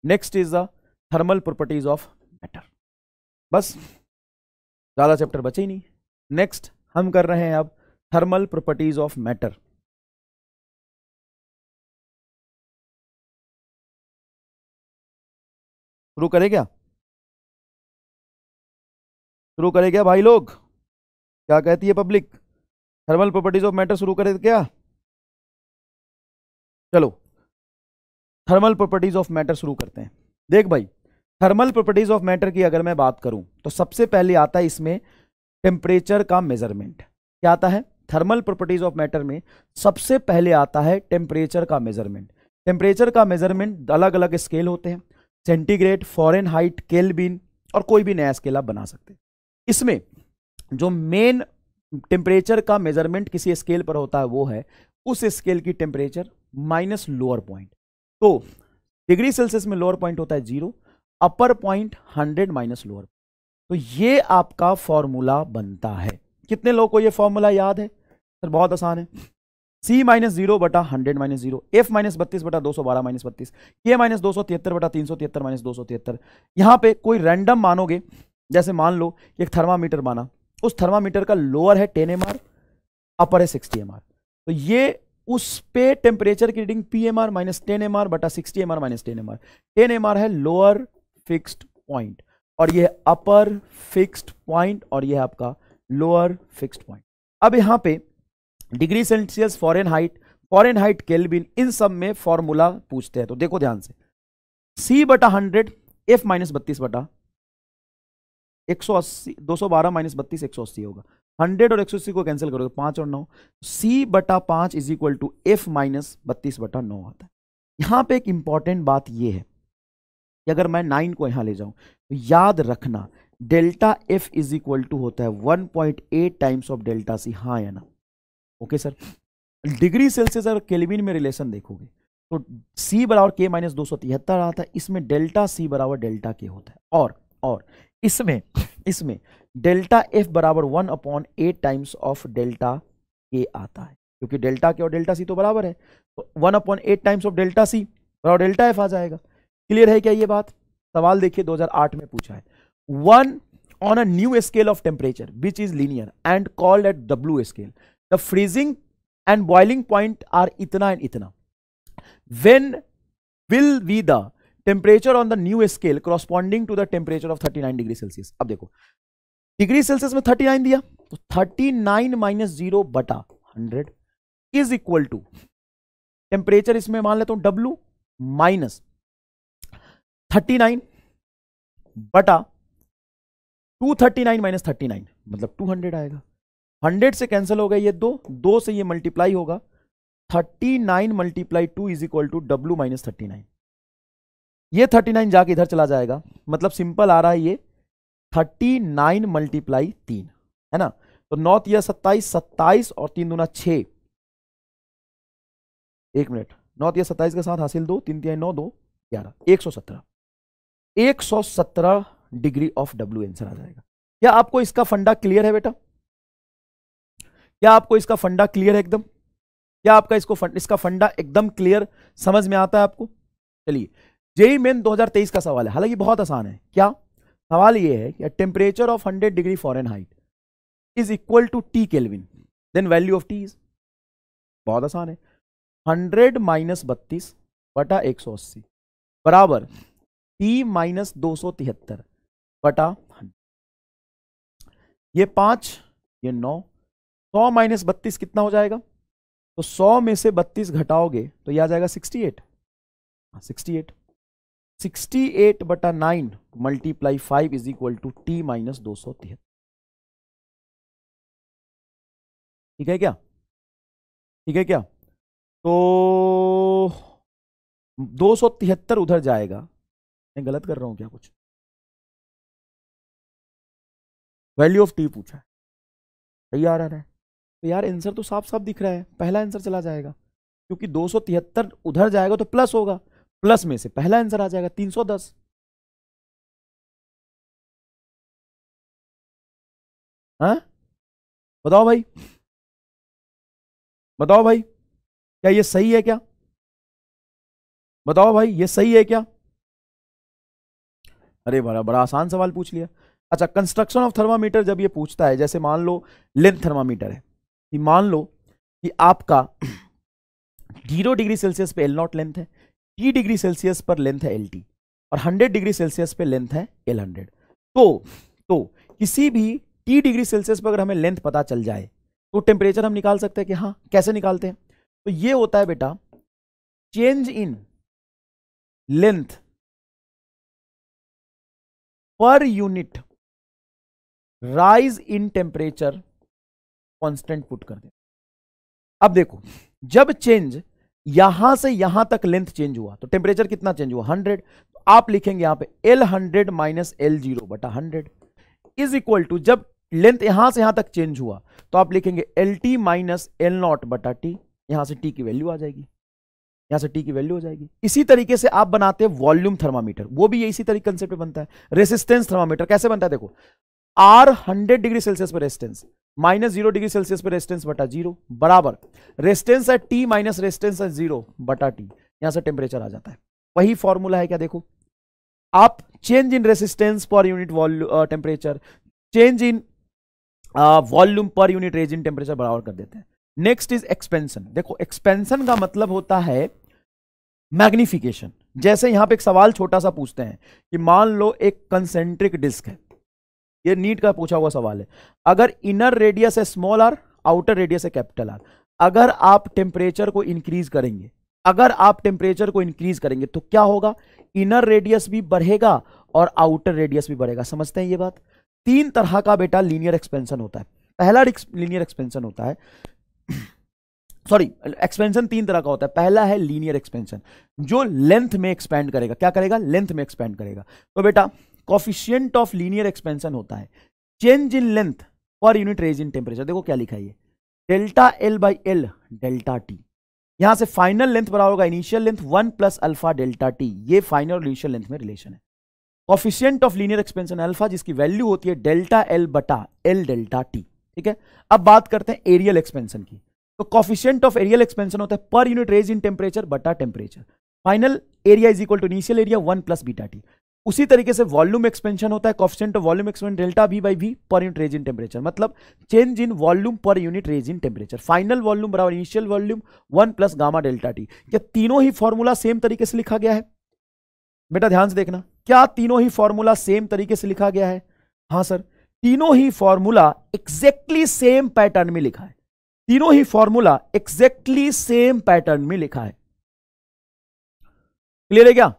Next is the thermal properties of matter. बस ज्यादा chapter बचे ही नहीं। नेक्स्ट हम कर रहे हैं अब थर्मल प्रॉपर्टीज ऑफ मैटर। शुरू करें क्या? शुरू करें क्या भाई लोग? क्या कहती है public? Thermal properties of matter शुरू करें क्या? चलो थर्मल प्रॉपर्टीज ऑफ मैटर शुरू करते हैं। देख भाई, थर्मल प्रॉपर्टीज ऑफ मैटर की अगर मैं बात करूं तो सबसे पहले आता है इसमें टेम्परेचर का मेजरमेंट। क्या आता है थर्मल प्रॉपर्टीज ऑफ मैटर में? सबसे पहले आता है टेम्परेचर का मेजरमेंट। टेम्परेचर का मेजरमेंट अलग अलग स्केल होते हैं, सेंटीग्रेड, फॉरेनहाइट, केल्विन और कोई भी नया स्केल आप बना सकते हैं। इसमें जो मेन टेम्परेचर का मेजरमेंट किसी स्केल पर होता है वो है उस स्केल की टेम्परेचर माइनस लोअर पॉइंट। तो डिग्री सेल्सियस में लोअर पॉइंट होता है 0, अपर पॉइंट 100 माइनस लोअर। तो ये आपका फॉर्मूला बनता है। कितने लोगों को ये फॉर्मूला याद है? सर बहुत आसान है, C माइनस 0 बटा 100 माइनस 0, F माइनस 32 बटा 212 माइनस 32, K माइनस 273 बटा 373 माइनस 273। यहां पे कोई रैंडम मानोगे, जैसे मान लो एक थर्मामीटर माना, उस थर्मामीटर का लोअर है 10 mR, अपर है 60 mR। तो ये उस पे टेम्परेचर की रीडिंग PMR माइनस 10 mR बटा 60 mR माइनस 10 mR। 10 mR है लोअर फिक्स्ड पॉइंट और ये अपर फिक्स्ड पॉइंट और ये आपका लोअर फिक्स्ड पॉइंट। अब यहां पे डिग्री सेल्सियस, फॉरेनहाइट, केल्विन, इन सब में फॉर्मूला पूछते हैं। तो देखो ध्यान से, C बटा 100, F माइनस 32 बटा 180, 212 माइनस 32 180 होगा। 100 और 180 को कैंसिल करोगे 5 और 9, C बटा 5 is equal to F minus 32 बटा 9 आता है। यहां पे एक इंपॉर्टेंट बात ये है कि अगर मैं 9 को यहां ले जाऊं तो याद रखना delta F is equal to होता है 1.8 टाइम्स ऑफ डेल्टा C। हाँ या ना? Okay sir. डिग्री सेल्सियस और केल्विन में रिलेशन देखोगे तो C बराबर K माइनस 273 आता है, इसमें डेल्टा C बराबर डेल्टा K होता है। और इसमें डेल्टा F बराबर 1/8 टाइम्स ऑफ डेल्टा K आता है, क्योंकि डेल्टा K और डेल्टा C तो बराबर है। तो 1/8 टाइम्स ऑफ डेल्टा C बराबर डेल्टा F आ जाएगा। क्लियर है क्या ये बात? सवाल देखिए 2008 में पूछा है, 1 on a new scale of temperature which is linear and called at W scale, the freezing and boiling point are इतना and इतना, when will be the temperature on the new scale corresponding to the temperature of 39 degree Celsius. अब देखो degree Celsius में 39 दिया तो 39 minus 0 बटा 100 is equal to temperature, इसमें मान लेता हूं W माइनस 39 बटा 239 माइनस 39 मतलब 200 आएगा। 100 से कैंसिल हो गया ये 2 से ये मल्टीप्लाई होगा, 39 multiply 2 is equal to W minus 39। ये 39 जाके इधर चला जाएगा, मतलब सिंपल आ रहा है ये 39 मल्टीप्लाई 3 है ना। तो 9 या 27, 27 और 3 दूना 6, 1 मिनट, 9 या 27 के साथ हासिल 2, 3 3 9 2 11, 117 डिग्री ऑफ W आंसर आ जाएगा। क्या आपको इसका फंडा क्लियर है बेटा? क्या आपको इसका फंडा क्लियर है एकदम? क्या आपका इसका फंडा एकदम क्लियर समझ में आता है आपको? चलिए जेईई मेन 2023 का सवाल है, हालांकि बहुत आसान है। क्या सवाल ये है कि temperature of 100 degree Fahrenheit is equal to T kelvin, then value of T is, बहुत आसान है, 100 माइनस 32 बटा 180 बराबर T माइनस 273 बटा 100। ये 5 ये 9, 100 माइनस 32 कितना हो जाएगा? तो 100 में से 32 घटाओगे तो यह आ जाएगा 68। 68 बटा 9 multiply 5 is equal to T minus 273। ठीक है क्या? ठीक है क्या? तो 273 उधर जाएगा, मैं गलत कर रहा हूं क्या कुछ? वैल्यू ऑफ T पूछा है, सही आ रहा है तो यार आंसर तो साफ साफ दिख रहा है, पहला आंसर चला जाएगा, क्योंकि 273 उधर जाएगा तो प्लस होगा, प्लस में से पहला आंसर आ जाएगा 310। हाँ बताओ भाई, बताओ भाई क्या ये सही है क्या? बताओ भाई ये सही है क्या? अरे बड़ा बड़ा आसान सवाल पूछ लिया। अच्छा, कंस्ट्रक्शन ऑफ थर्मामीटर जब ये पूछता है, जैसे मान लो लेंथ थर्मामीटर है, कि मान लो कि आपका 0 डिग्री सेल्सियस पे एल नॉट लेंथ है, T डिग्री सेल्सियस पर लेंथ है LT, और 100 डिग्री सेल्सियस पे लेंथ है L100। तो किसी भी T डिग्री सेल्सियस पर अगर हमें लेंथ पता चल जाए तो टेम्परेचर हम निकाल सकते हैं कि हाँ, कैसे निकालते हैं? तो ये होता है बेटा change in length per unit rise in temperature constant put कर दे। अब देखो, जब चेंज यहां से यहां तक लेंथ चेंज हुआ तो टेम्परेचर कितना चेंज हुआ? 100। तो आप लिखेंगे यहां पे L100 माइनस L0 बटा 100 इज इक्वल टू, जब लेंथ यहां से यहां तक चेंज हुआ तो आप लिखेंगे LT माइनस L0 बटा T। यहां से T की वैल्यू आ जाएगी, यहां से T की वैल्यू हो जाएगी। इसी तरीके से आप बनाते हैं वॉल्यूम थर्मामीटर, वो भी इसी तरीके कंसेप्ट पे बनता है। रेसिस्टेंस थर्मामीटर कैसे बनता है? देखो, R 100 डिग्री सेल्सियस पर रेजिस्टेंस माइनस 0 डिग्री सेल्सियस पर रेजिस्टेंस बटा 0 बराबर रेजिस्टेंस है T माइनस रेजिस्टेंस है 0 बटा T। यहां से टेम्परेचर आ जाता है। वही फॉर्मूला है क्या? देखो, आप change in resistance per unit temperature, change in volume per unit resin temperature बराबर कर देते हैं। Next is expansion. देखो, एक्सपेंशन का मतलब होता है मैग्निफिकेशन। जैसे यहां पे एक सवाल छोटा सा पूछते हैं कि मान लो एक कंसेंट्रिक डिस्क है, ये नीट का पूछा हुआ सवाल है। अगर इनर रेडियस है स्मॉल आर, आउटर रेडियस है कैपिटल आर, अगर आप टेम्परेचर को इंक्रीज करेंगे, तो क्या होगा? इनर रेडियस भी बढ़ेगा और आउटर रेडियस भी बढ़ेगा। समझते हैं ये बात? 3 तरह का बेटा लीनियर एक्सपेंशन होता है। पहला लीनियर एक्सपेंशन होता है सॉरी एक्सपेंशन 3 तरह का होता है। पहला है लीनियर एक्सपेंशन, जो लेंथ में एक्सपेंड करेगा। क्या करेगा? लेंथ में एक्सपेंड करेगा। तो बेटा कोफिशिएंट ऑफ लीनियर एक्सपेंशन होता है change in length per unit raise in temperature. देखो क्या लिखा है ये, delta L by L delta T। यहां से फाइनल लेंथ बराबर होगा initial length 1 plus alpha delta T। ये फाइनल और इनिशियल लेंथ में रिलेशन है। Coefficient of linear expansion alpha, जिसकी वैल्यू होती है डेल्टा L बटा L डेल्टा T। ठीक है, अब बात करते हैं एरियल एक्सपेंशन की। तो कोफिशिएंट ऑफ एरियल एक्सपेंशन होता है per unit raise in temperature बटा temperature. Final area is equal to initial area 1 plus beta T। उसी तरीके से वॉल्यूम एक्सपेंशन होता है coefficient of volume expansion delta V by V per unit raise in temperature, मतलब change in volume per unit raise in temperature. Final volume बराबर initial volume 1 plus gamma delta T। क्या तीनों ही formula same तरीके से लिखा गया है? बेटा ध्यान से देखना, क्या तीनों ही फॉर्मूला सेम तरीके से लिखा गया है? हाँ सर, तीनों ही फॉर्मूला एग्जैक्टली सेम पैटर्न में लिखा है। तीनों ही फॉर्मूला एग्जैक्टली सेम पैटर्न में लिखा है। क्लियर है क्या?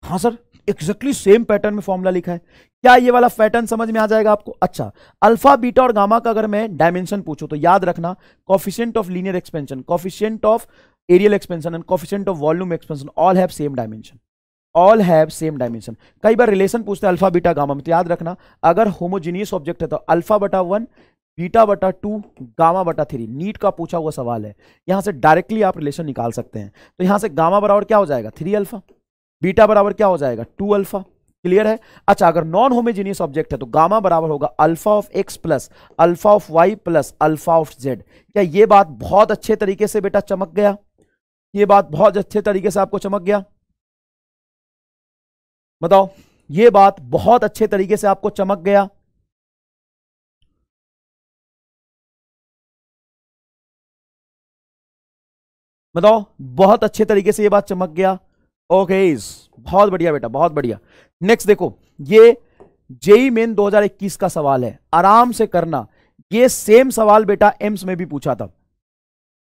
हाँ सर, एग्जैक्टली सेम पैटर्न में फॉर्मूला लिखा है। क्या ये वाला पैटर्न समझ में आ जाएगा आपको? अच्छा, अल्फा बीटा और गामा का अगर मैं डायमेंशन पूछूं तो याद रखना, coefficient of linear expansion, coefficient of areal expansion and coefficient of volume expansion all have same dimension, all have same dimension. कई बार रिलेशन पूछते हैं अल्फा बीटा गामा में, तो याद रखना अगर होमोजीनियस ऑब्जेक्ट है तो अल्फा बटा 1, बीटा बटा 2, गामा बटा 3। नीट का पूछा हुआ सवाल है, यहां से डायरेक्टली आप रिलेशन निकाल सकते हैं। तो यहां से गामा बराबर क्या हो जाएगा? 3 अल्फा, बीटा बराबर क्या हो जाएगा? 2 अल्फा। क्लियर है? अच्छा, अगर नॉन होमोजीनियस ऑब्जेक्ट है तो गामा बराबर होगा alpha of x plus alpha of y plus alpha of z. क्या ये बात बहुत अच्छे तरीके से बेटा चमक गया? ये बात बहुत अच्छे तरीके से आपको चमक गया? बताओ, ये बात बहुत अच्छे तरीके से आपको चमक गया? बताओ, बहुत अच्छे तरीके से ये बात चमक गया? ओके, बहुत बढ़िया बेटा, बहुत बढ़िया। नेक्स्ट देखो, ये जेई मेन 2021 का सवाल है, आराम से करना। ये सेम सवाल बेटा एम्स में भी पूछा था,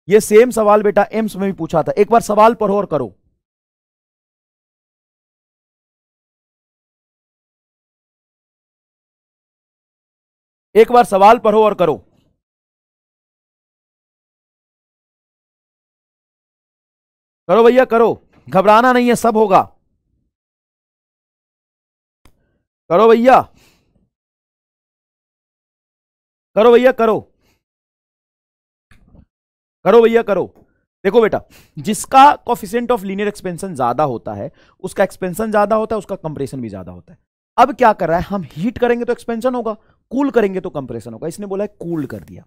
ये सेम सवाल बेटा एम्स में भी पूछा था। एक बार सवाल पढ़ो और करो। एक बार सवाल पढ़ो और करो। करो भैया करो, घबराना नहीं है, सब होगा। करो भैया, करो भैया करो, करो भैया करो। देखो बेटा, जिसका कोफिशिएंट ऑफ लीनियर एक्सपेंशन ज्यादा होता है उसका एक्सपेंशन ज्यादा होता है, उसका कंप्रेशन भी ज्यादा होता है। अब क्या कर रहा है, हम हीट करेंगे तो एक्सपेंशन होगा, कूल करेंगे तो कंप्रेशन होगा। इसने बोला है कूल कर दिया,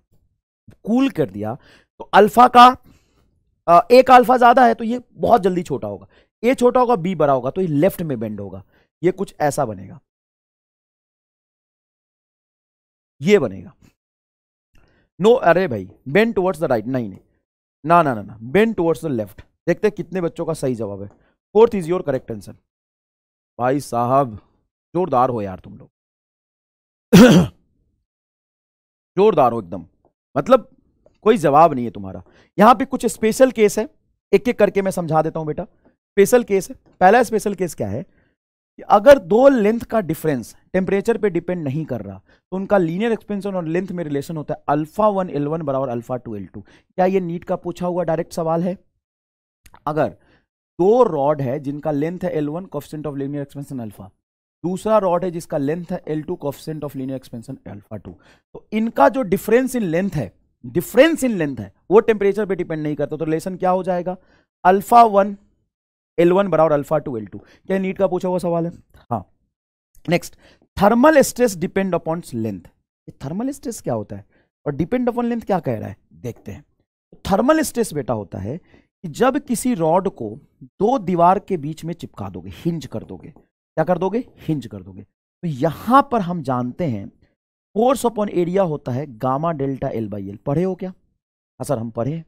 कूल कर दिया तो अल्फा का ए का अल्फा ज्यादा है तो ये बहुत जल्दी छोटा होगा, ए छोटा होगा बी बड़ा होगा तो ये लेफ्ट में बेंड होगा। ये कुछ ऐसा बनेगा, ये बनेगा। नो अरे भाई बेंड टुवर्ड्स द राइट, नहीं नहीं ना ना ना ना, बेंड टुवर्ड्स द लेफ्ट। देखते हैं कितने बच्चों का सही जवाब है। Fourth is your correct answer. भाई साहब जोरदार हो यार तुम लोग जोरदार हो एकदम, मतलब कोई जवाब नहीं है तुम्हारा। यहां पे कुछ स्पेशल केस है, एक एक करके मैं समझा देता हूं बेटा। स्पेशल केस है, पहला स्पेशल केस क्या है कि अगर दो लेंथ का डिफरेंस टेम्परेचर पे डिपेंड नहीं कर रहा तो उनका लीनियर एक्सपेंशन और लेंथ में रिलेशन होता है α1L1 बराबर α2L2। क्या ये नीट का पूछा हुआ डायरेक्ट सवाल है? अगर दो रॉड है जिनका लेंथ है L1 coefficient of linear expansion alpha, दूसरा रॉड है जिसका लेंथ है L2 coefficient of linear expansion α2, तो इनका जो डिफरेंस इन लेंथ है, डिफरेंस इन लेंथ है वो टेम्परेचर पे डिपेंड नहीं करता, तो रिलेशन क्या हो जाएगा α1L1 बराबर α2L2। क्या नीट का पूछा हुआ सवाल है? हाँ। Next, thermal stress depend upon length. Thermal stress क्या होता है और डिपेंड अपॉन लेंथ क्या कह रहा है, देखते हैं। थर्मल स्ट्रेस बेटा होता है कि जब किसी रॉड को दो दीवार के बीच में चिपका दोगे, हिंज कर दोगे, क्या कर दोगे, हिंज कर दोगे, तो यहां पर हम जानते हैं फोर्स अपॉन एरिया होता है गामा डेल्टा L/L। पढ़े हो क्या? हाँ सर हम पढ़े हैं,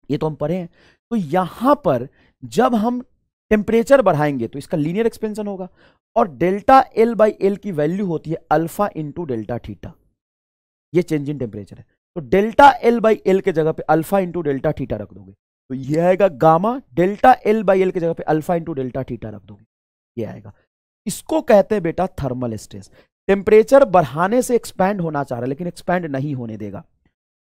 ये तो हम पढ़े हैं। तो यहां पर जब हम टेम्परेचर बढ़ाएंगे तो इसका लीनियर एक्सपेंशन होगा, और डेल्टा L/L की वैल्यू होती है अल्फा इंटू डेल्टा थीटा, ये चेंज इन टेम्परेचर है। तो डेल्टा L/L के जगह पे अल्फा इंटू डेल्टा थीटा रख दोगे तो ये आएगा गामा, डेल्टा L/L के जगह पे अल्फा इंटू डेल्टा थीटा रख दोगे, ये आएगा। इसको कहते हैं बेटा थर्मल स्ट्रेस। टेम्परेचर बढ़ाने से एक्सपैंड होना चाह रहा है लेकिन एक्सपैंड नहीं होने देगा।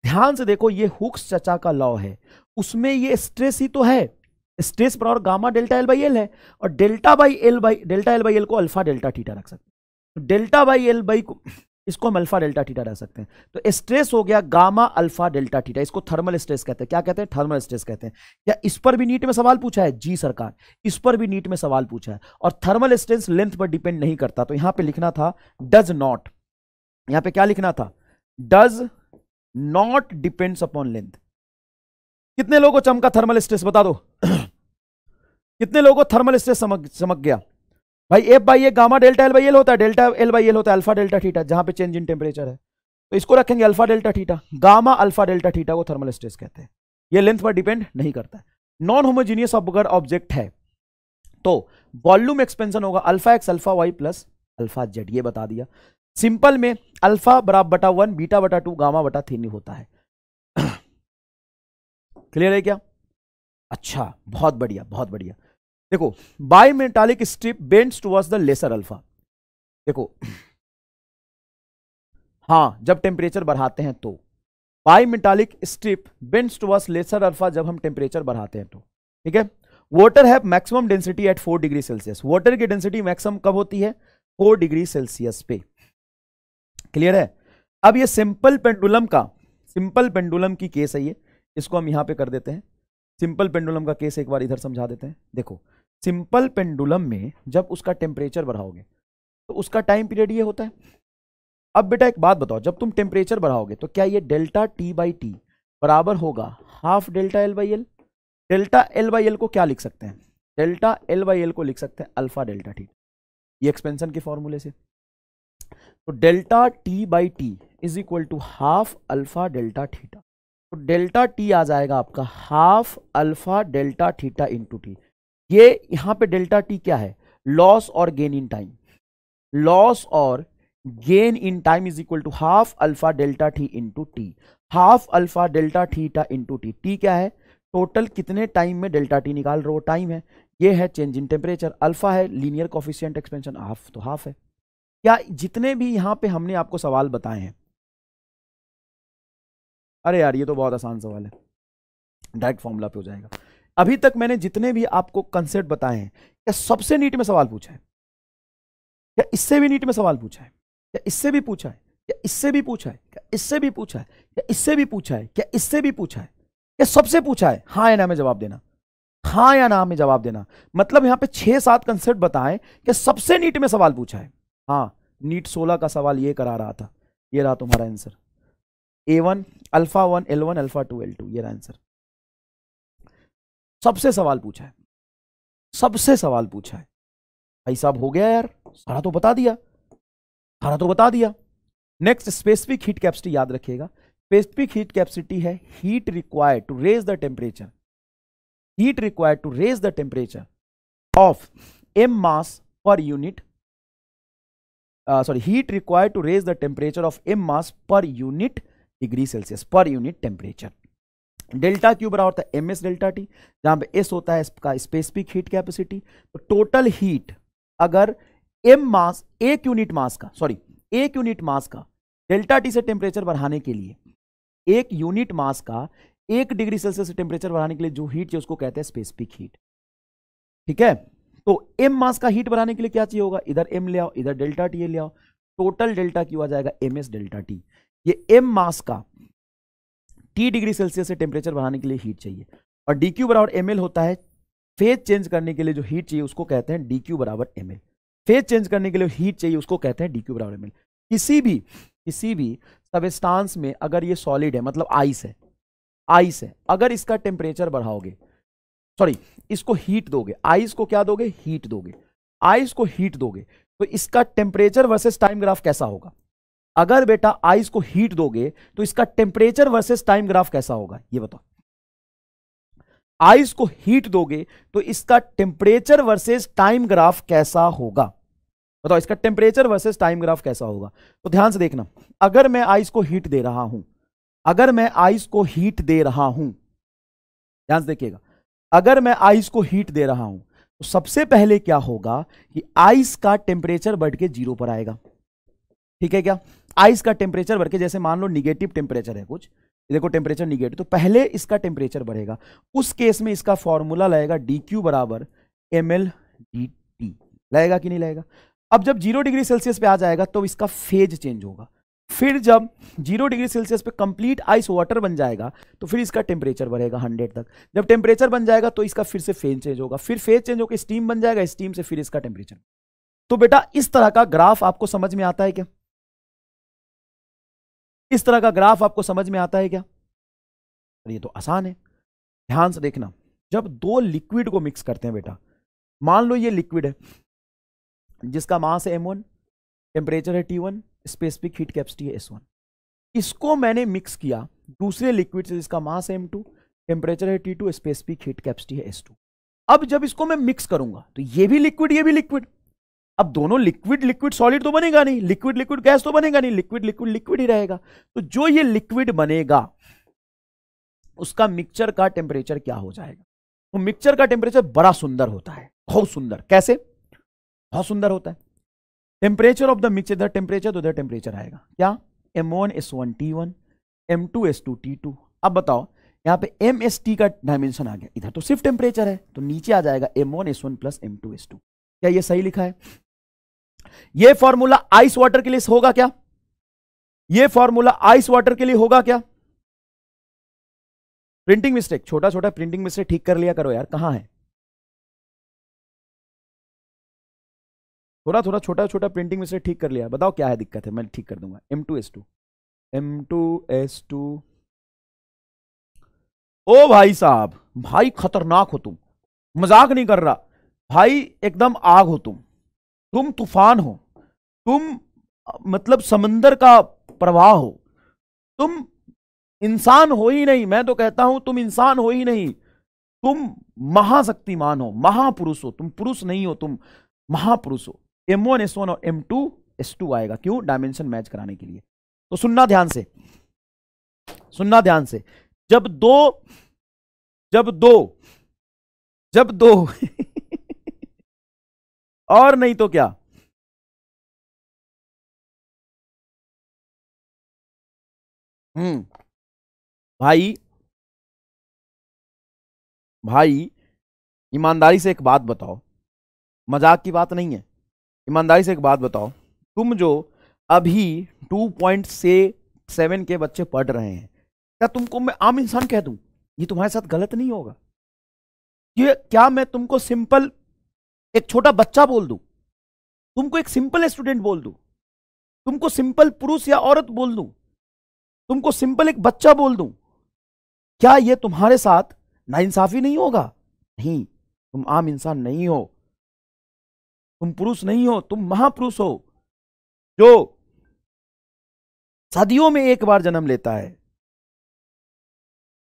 ध्यान से देखो, ये हुक्स चचा का लॉ है, उसमें ये स्ट्रेस ही तो है, स्ट्रेस बराबर गामा डेल्टा L/L है, और डेल्टा L/L को अल्फा डेल्टा थीटा रख सकते हैं। तो डेल्टा बाई L बाई को इसको हम अल्फा डेल्टा थीटा रख सकते हैं, तो स्ट्रेस हो गया गामा अल्फा डेल्टा थीटा। इसको थर्मल स्ट्रेस कहते हैं। क्या कहते हैं? थर्मल स्ट्रेस कहते हैं। क्या इस पर भी नीट में सवाल पूछा है? जी सरकार, इस पर भी नीट में सवाल पूछा है। और थर्मल स्ट्रेस लेंथ पर डिपेंड नहीं करता, तो यहां पे लिखना था डज नॉट, यहां पे क्या लिखना था? Does not depends upon length. कितने लोगों को चमका थर्मल स्ट्रेस, बता दो कितने लोगों को थर्मल स्ट्रेस समझ गया? भाई F by A gamma delta L/L होता है, डेल्टा L/L होता है अल्फा डेल्टा थीटा, जहां पे चेंज इन टेम्परेचर है, तो इसको रखेंगे alpha delta theta. Gamma alpha delta theta को थर्मल स्ट्रेस कहते हैं। ये लेंथ पर डिपेंड नहीं करता है। नॉन होमोजीनियस अगर ऑब्जेक्ट है तो वॉल्यूम एक्सपेंशन होगा alpha x alpha y plus alpha z, ये बता दिया। सिंपल में अल्फा बराबर बटा 1, बीटा बटा 2, गामा बटा 3 होता है। क्लियर है क्या? अच्छा, बहुत बढ़िया बहुत बढ़िया। देखो, bimetallic strip bends towards the lesser alpha. देखो हाँ, जब टेम्परेचर बढ़ाते हैं तो bimetallic strip bends towards lesser alpha, जब हम टेम्परेचर बढ़ाते हैं तो, ठीक है। वाटर है maximum density at 4 degree Celsius. Water की डेंसिटी मैक्सिमम कब होती है? 4 डिग्री सेल्सियस पे। क्लियर है? अब ये सिंपल पेंडुलम की केस है, ये इसको हम यहां पे कर देते हैं। सिंपल पेंडुलम का केस एक बार इधर समझा देते हैं। देखो, सिंपल पेंडुलम में जब उसका टेम्परेचर बढ़ाओगे तो उसका टाइम पीरियड ये होता है। अब बेटा एक बात बताओ, जब तुम टेम्परेचर बढ़ाओगे तो क्या ये डेल्टा T/T बराबर होगा half delta L/L? Delta L/L को क्या लिख सकते हैं? डेल्टा L/L को लिख सकते हैं अल्फा डेल्टा थीटा, ये एक्सपेंशन के फॉर्मूले से। तो delta T/T is equal to half alpha delta theta. तो डेल्टा T आ जाएगा आपका half alpha delta theta into T. ये यहां पे डेल्टा T क्या है? लॉस और गेन इन टाइम। लॉस और gain in time is equal to half alpha delta T into T. Half alpha delta theta into T. T क्या है? Total कितने टाइम में डेल्टा T निकाल रहे हो, टाइम है। ये है चेंज इन टेम्परेचर। अल्फा है लीनियर कोफिशिएंट एक्सपेंशन, हाफ तो हाफ है। क्या जितने भी यहां पे हमने आपको सवाल बताए हैं, अरे यार ये तो बहुत आसान सवाल है, डायरेक्ट फॉर्मूला पे हो जाएगा। अभी तक मैंने जितने भी आपको कंसेप्ट बताए हैं, क्या सबसे नीट में सवाल पूछा है? क्या इससे भी नीट में सवाल पूछा है? क्या इससे भी पूछा है? क्या इससे भी पूछा है? क्या इससे भी पूछा है? क्या इससे भी पूछा है? क्या इससे भी पूछा है? क्या सबसे पूछा है? हाँ या ना में जवाब देना, हाँ या ना में जवाब देना। मतलब यहां पे 6-7 कंसेप्ट बताएं कि सबसे नीट में सवाल पूछा है। हाँ, नीट 16 का सवाल ये करा रहा था, ये रहा तुम्हारा answer. A1 alpha 1 L1 alpha 2 L2, ये रहा आंसर। सबसे सवाल पूछा है, सबसे सवाल पूछा है। भाई साहब हो गया यार, सारा तो बता दिया, सारा तो बता दिया। नेक्स्ट स्पेसिफिक हीट कैपेसिटी याद रखिएगा। स्पेसिफिक हीट कैपेसिटी है heat required to raise the temperature, heat required to raise the temperature of m mass per unit, heat required to raise the temperature of m mass per unit degree Celsius, per unit temperature। Delta Q बराबर होता है ms delta T, जहां पे s होता है इसका specific heat capacity. तो total heat अगर m मास, एक यूनिट मास का, एक यूनिट मास का डेल्टा टी से टेम्परेचर बढ़ाने के लिए, एक यूनिट मास का 1 डिग्री सेल्सियस से टेम्परेचर बढ़ाने के लिए जो हीट चाहिए उसको कहते हैं स्पेसिफिक हीट। ठीक है, तो m मास का हीट बढ़ाने के लिए क्या चाहिए होगा, इधर m ले आओ, इधर डेल्टा टी ले आओ, टोटल डेल्टा क्यू आ जाएगा ms डेल्टा टी। ये m मास का t डिग्री सेल्सियस से टेम्परेचर बढ़ाने के लिए हीट चाहिए, और dq बराबर ml होता है फेज चेंज करने के लिए जो हीट चाहिए उसको कहते हैं dq बराबर ml। फेज चेंज करने के लिए हीट चाहिए उसको कहते हैं dq बराबर ml। किसी भी सबस्टांस में अगर ये सॉलिड है, मतलब आइस है, अगर इसका टेम्परेचर बढ़ाओगे, इसको हीट दोगे, आइस को क्या दोगे, हीट दोगे, आइस को हीट दोगे, तो इसका टेम्परेचर वर्सेस टाइम ग्राफ कैसा होगा। अगर बेटा आइस को हीट दोगे तो इसका टेम्परेचर वर्सेस टाइम ग्राफ कैसा होगा, ये बताओ। आइस को हीट दोगे तो इसका टेम्परेचर वर्सेस टाइम ग्राफ कैसा होगा, बताओ, इसका टेम्परेचर वर्सेस टाइम ग्राफ कैसा होगा। तो ध्यान से देखना, अगर मैं आइस को हीट दे रहा हूं, ध्यान से देखिएगा, अगर मैं आइस को हीट दे रहा हूं तो सबसे पहले क्या होगा कि आइस का टेम्परेचर बढ़ के 0 पर आएगा। ठीक है क्या, आइस का टेम्परेचर बढ़ के, जैसे मान लो निगेटिव टेम्परेचर है कुछ, देखो टेम्परेचर निगेटिव, तो पहले इसका टेम्परेचर बढ़ेगा। उस केस में इसका फॉर्मूला लगेगा dq बराबर ml dt, लगेगा कि नहीं लगेगा। अब जब 0 डिग्री सेल्सियस पे आ जाएगा तो इसका फेज चेंज होगा, फिर जब 0 डिग्री सेल्सियस पे कंप्लीट आइस वाटर बन जाएगा तो फिर इसका टेम्परेचर बढ़ेगा 100 तक। जब टेम्परेचर बन जाएगा तो इसका फिर से फेज चेंज होगा, फिर फेज चेंज होकर स्टीम बन जाएगा, स्टीम से फिर इसका टेम्परेचर। तो बेटा इस तरह का ग्राफ आपको समझ में आता है क्या, इस तरह का ग्राफ आपको समझ में आता है क्या। ये तो आसान है, ध्यान से देखना। जब दो लिक्विड को मिक्स करते हैं बेटा, मान लो ये लिक्विड है जिसका मास है m1, टेम्परेचर है T1, स्पेसिफिक हीट कैपेसिटी है S1, इसको मैंने मिक्स किया दूसरे लिक्विड से जिसका मास है m2, टेम्परेचर है T2, स्पेसिफिक हीट कैपेसिटी है S2। अब जब इसको मैं मिक्स करूंगा तो ये भी लिक्विड, अब दोनों लिक्विड सॉलिड तो बनेगा नहीं, लिक्विड गैस तो बनेगा नहीं, लिक्विड ही रहेगा। तो जो ये लिक्विड बनेगा उसका मिक्सचर का टेम्परेचर क्या हो जाएगा, तो मिक्सचर का टेम्परेचर बड़ा सुंदर होता है, बहुत सुंदर। कैसे, बहुत सुंदर होता है। Temperature of the mixture, temperature तो टेम्परेचर आएगा क्या, m1 s1 t1, m2 s2 t2। अब बताओ यहां पे mst का डायमेंशन आ गया, इधर तो सिर्फ टेम्परेचर है, तो नीचे आ जाएगा m1 s1 plus m2 s2। क्या ये सही लिखा है। ये फॉर्मूला आइस वाटर के लिए होगा क्या, ये फॉर्मूला आइस वाटर के लिए होगा क्या। प्रिंटिंग मिस्टेक, छोटा प्रिंटिंग मिस्टेक ठीक कर लिया करो यार, कहां है। थोड़ा छोटा प्रिंटिंग मिस्टेक ठीक कर लिया, बताओ क्या है दिक्कत है, मैं ठीक कर दूंगा। M2S2 ओ भाई साहब, भाई खतरनाक हो तुम, मजाक नहीं कर रहा भाई, एकदम आग हो तुम तूफान हो, तुम मतलब समंदर का प्रवाह हो, तुम इंसान हो ही नहीं, मैं तो कहता हूं तुम इंसान हो ही नहीं, तुम महाशक्तिमान हो, महापुरुष हो, तुम पुरुष नहीं हो, तुम महापुरुष हो। M1 S1 और M2 S2 आएगा, क्यों, डायमेंशन मैच कराने के लिए। तो सुनना ध्यान से, जब दो और नहीं तो क्या, भाई ईमानदारी से एक बात बताओ, मजाक की बात नहीं है, ईमानदारी से एक बात बताओ, तुम जो अभी 2.7 के बच्चे पढ़ रहे हैं, क्या तुमको मैं आम इंसान कह दूं, ये तुम्हारे साथ गलत नहीं होगा। ये क्या मैं तुमको सिंपल एक छोटा बच्चा बोल दूं, तुमको एक सिंपल स्टूडेंट बोल दूं, तुमको सिंपल पुरुष या औरत बोल दूं, तुमको सिंपल एक बच्चा बोल दूं, क्या ये तुम्हारे साथ नाइंसाफी नहीं होगा। नहीं, तुम आम इंसान नहीं हो, तुम पुरुष नहीं हो, तुम महापुरुष हो जो सदियों में एक बार जन्म लेता है,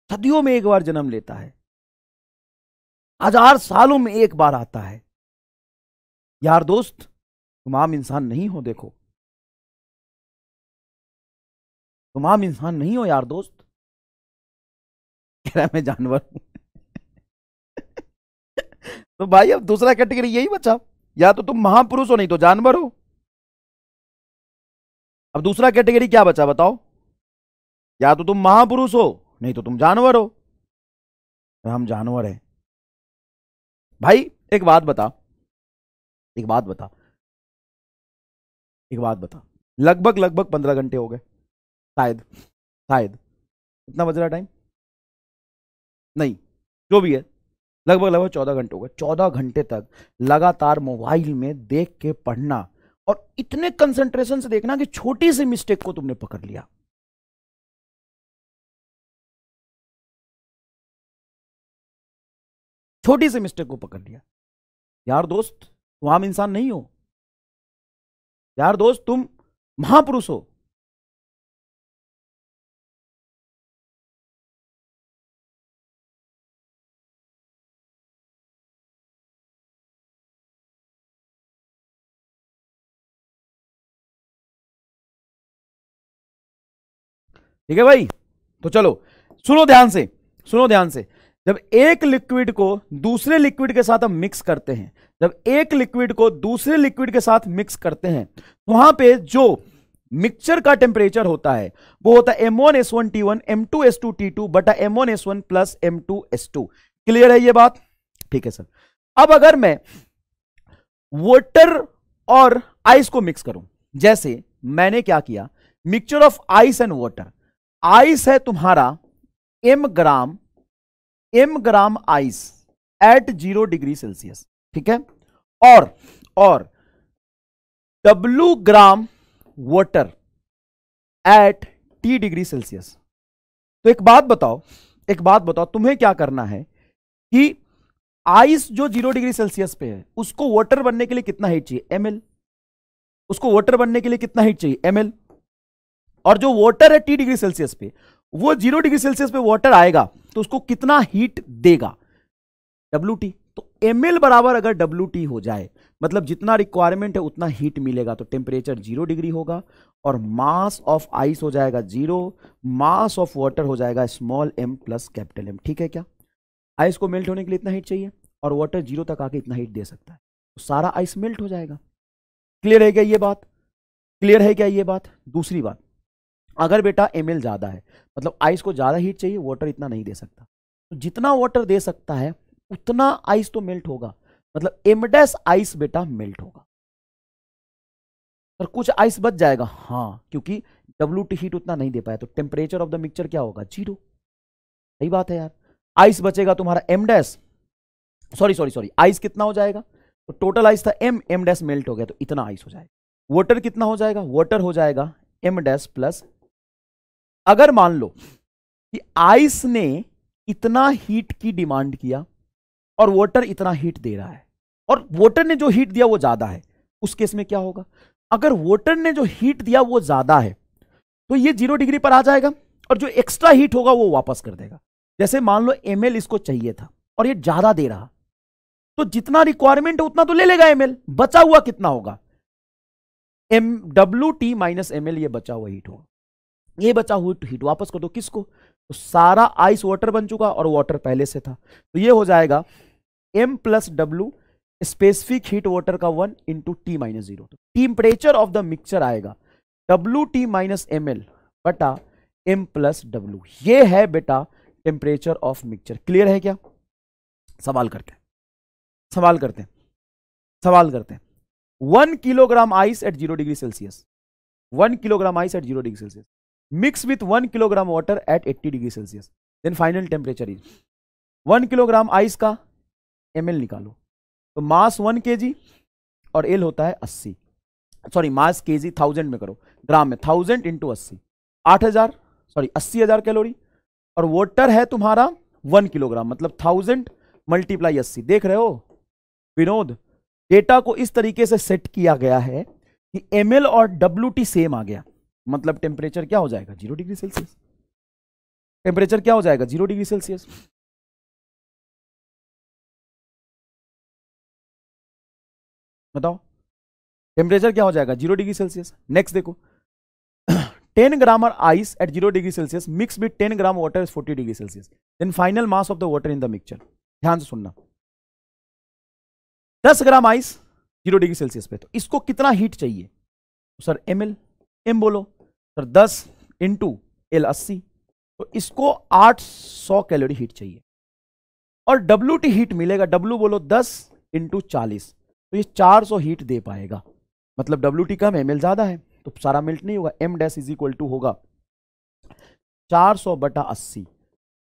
सदियों में एक बार जन्म लेता है, 1000 सालों में एक बार आता है। यार दोस्त, तुम आम इंसान नहीं हो। देखो, तुम आम इंसान नहीं हो यार दोस्त। कह रहा है मैं जानवर हूं। तो भाई अब दूसरा कैटेगरी यही बचा, या तो तुम महापुरुष हो नहीं तो जानवर हो। अब दूसरा कैटेगरी क्या बचा बताओ? या तो तुम महापुरुष हो नहीं तो तुम जानवर हो। हम जानवर हैं भाई। एक बात बता, एक बात बता, एक बात बता, लगभग लगभग 15 घंटे हो गए, शायद शायद। कितना बज रहा टाइम? नहीं, जो भी है, लगभग लगभग 14 घंटे हो गए। 14 घंटे तक लगातार मोबाइल में देख के पढ़ना और इतने कंसंट्रेशन से देखना कि छोटी सी मिस्टेक को तुमने पकड़ लिया। छोटी सी मिस्टेक को पकड़ लिया। यार दोस्त, तुम आम इंसान नहीं हो। यार दोस्त, तुम महापुरुष हो। ठीक है भाई, तो चलो सुनो ध्यान से, सुनो ध्यान से। जब एक लिक्विड को दूसरे लिक्विड के साथ हम मिक्स करते हैं, जब एक लिक्विड को दूसरे लिक्विड के साथ मिक्स करते हैं, तो वहां पे जो मिक्सचर का टेम्परेचर होता है वो होता है M1S1T1 M2S2T2 बटा M1S1 प्लस M2S2। क्लियर है ये बात? ठीक है सर। अब अगर मैं वाटर और आइस को मिक्स करूं, जैसे मैंने क्या किया, mixture of ice and water. Ice है तुम्हारा m gram ice at 0 degree Celsius, ठीक है, और W gram water at T degree Celsius. तो एक बात बताओ, एक बात बताओ, तुम्हें क्या करना है कि आइस जो 0 डिग्री सेल्सियस पे है उसको वाटर बनने के लिए कितना हीट चाहिए? ml। उसको वाटर बनने के लिए कितना हीट चाहिए? ml। और जो वाटर है T डिग्री सेल्सियस पे, वो 0 डिग्री सेल्सियस पे वाटर आएगा तो उसको कितना हीट देगा? WT। तो ml बराबर अगर WT हो जाए, मतलब जितना रिक्वायरमेंट है उतना हीट मिलेगा, तो टेम्परेचर 0 डिग्री होगा और मास ऑफ आइस हो जाएगा 0, मास ऑफ वाटर हो जाएगा small m plus capital M। ठीक है क्या? आइस को मेल्ट होने के लिए इतना हीट चाहिए और वाटर 0 तक आके इतना हीट दे सकता है, तो सारा आइस मेल्ट हो जाएगा। क्लियर है क्या ये बात? क्लियर है क्या ये बात? दूसरी बात, अगर बेटा ml ज्यादा है, मतलब आइस को ज्यादा हीट चाहिए, वाटर इतना नहीं दे सकता, तो जितना वाटर दे सकता है उतना आइस तो मेल्ट होगा, मतलब m' आइस बेटा मेल्ट होगा और कुछ आइस बच जाएगा। हाँ, क्योंकि WT हीट उतना नहीं दे पाया, तो टेम्परेचर ऑफ द मिक्सचर क्या होगा? 0। सही बात है यार। आइस बचेगा तुम्हारा m', सॉरी, आइस कितना हो जाएगा? तो टोटल आइस था m' मेल्ट हो गया तो इतना आइस हो जाएगा। वाटर कितना हो जाएगा? वाटर हो जाएगा m' प्लस। अगर मान लो कि आइस ने इतना हीट की डिमांड किया और वाटर इतना हीट दे रहा है, और वाटर ने जो हीट दिया वो ज्यादा है, उस केस में क्या होगा? अगर वाटर ने जो हीट दिया वो ज्यादा है तो ये 0 डिग्री पर आ जाएगा और जो एक्स्ट्रा हीट होगा वो वापस कर देगा। जैसे मान लो ml इसको चाहिए था और ये ज्यादा दे रहा, तो जितना रिक्वायरमेंट है उतना तो ले लेगा ml, बचा हुआ कितना होगा? WT माइनस ml, ये बचा हुआ हीट होगा। ये बचा हुआ हीट वापस कर दो किसको? तो सारा आइस वाटर बन चुका और वाटर पहले से था, तो ये हो जाएगा m plus W specific heat water का 1 इंटू T माइनस 0। तो टेम्परेचर ऑफ द मिक्सचर आएगा WT माइनस ml बटा m प्लस W। ये है बेटा टेम्परेचर ऑफ मिक्सचर। क्लियर है क्या? सवाल करते हैं, सवाल करते हैं, सवाल करते हैं। 1 kilogram ice at 0 degree Celsius, 1 kilogram ice at 0 degree Celsius mix with 1 kilogram water at 80 degree Celsius, then final temperature is 1 kilogram ice का ml निकालो, तो मास 1 kg और L होता है 80, सॉरी मास kg 1000 में करो, ग्राम में 1000 इंटू 80, 8000, सॉरी 80,000 कैलोरी, और वाटर है तुम्हारा 1 किलोग्राम, मतलब 1000 मल्टीप्लाई 80। देख रहे हो विनोद? डेटा को इस तरीके से सेट किया गया है कि ml और WT सेम आ गया, मतलब टेम्परेचर क्या हो जाएगा 0 डिग्री सेल्सियस। टेम्परेचर क्या हो जाएगा 0 डिग्री सेल्सियस। बताओ टेम्परेचर क्या हो जाएगा 0 डिग्री सेल्सियस। नेक्स्ट देखो 10 gram ice at 0 degree Celsius mix with 10 gram water is 40 degree Celsius, then final mass of the water in the mixture. ध्यान से सुनना, 10 ग्राम आइस 0 डिग्री सेल्सियस पे, तो इसको कितना हीट चाहिए? तो सर ml, m बोलो सर 10 इंटू L 80, तो इसको 800 कैलोरी हीट चाहिए। और WT हीट मिलेगा, W बोलो 10 इंटू 40, तो ये 400 हीट दे पाएगा। मतलब WT कम है, ml ज्यादा है, तो सारा मेल्ट नहीं होगा। m dash is equal to होगा 400/80,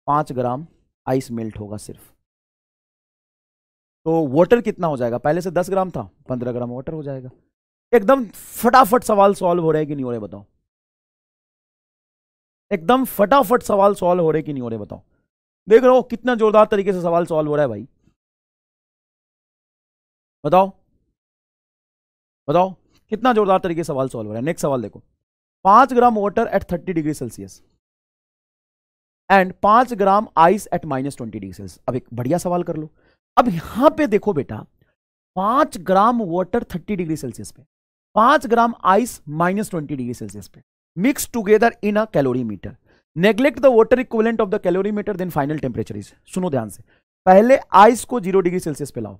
5 ग्राम आइस मेल्ट होगा सिर्फ। तो वाटर कितना हो जाएगा? पहले से 10 ग्राम था, 15 ग्राम वाटर हो जाएगा। एकदम फटाफट सवाल सॉल्व हो रहे कि नहीं हो रहे बताओ? एकदम फटाफट सवाल सॉल्व हो रहे कि नहीं हो रहे बताओ? देख रहे हो कितना जोरदार तरीके से सवाल सॉल्व हो रहा है भाई? बताओ बताओ कितना जोरदार तरीके से सवाल सॉल्व हो रहा है। नेक्स्ट सवाल देखो, 5 gram water at 30 degree Celsius and 5 gram ice eight -20 degree Celsius. अब एक बढ़िया सवाल कर लो। अब यहां पे देखो बेटा, 5 ग्राम वाटर 30 डिग्री सेल्सियस पे, 5 ग्राम आइस -20 डिग्री सेल्सियस पे, mix together in a calorimeter, neglect the water equivalent of the calorimeter, then final temperature is. सुनो ध्यान से, पहले आइस को 0 डिग्री सेल्सियस पे लाओ,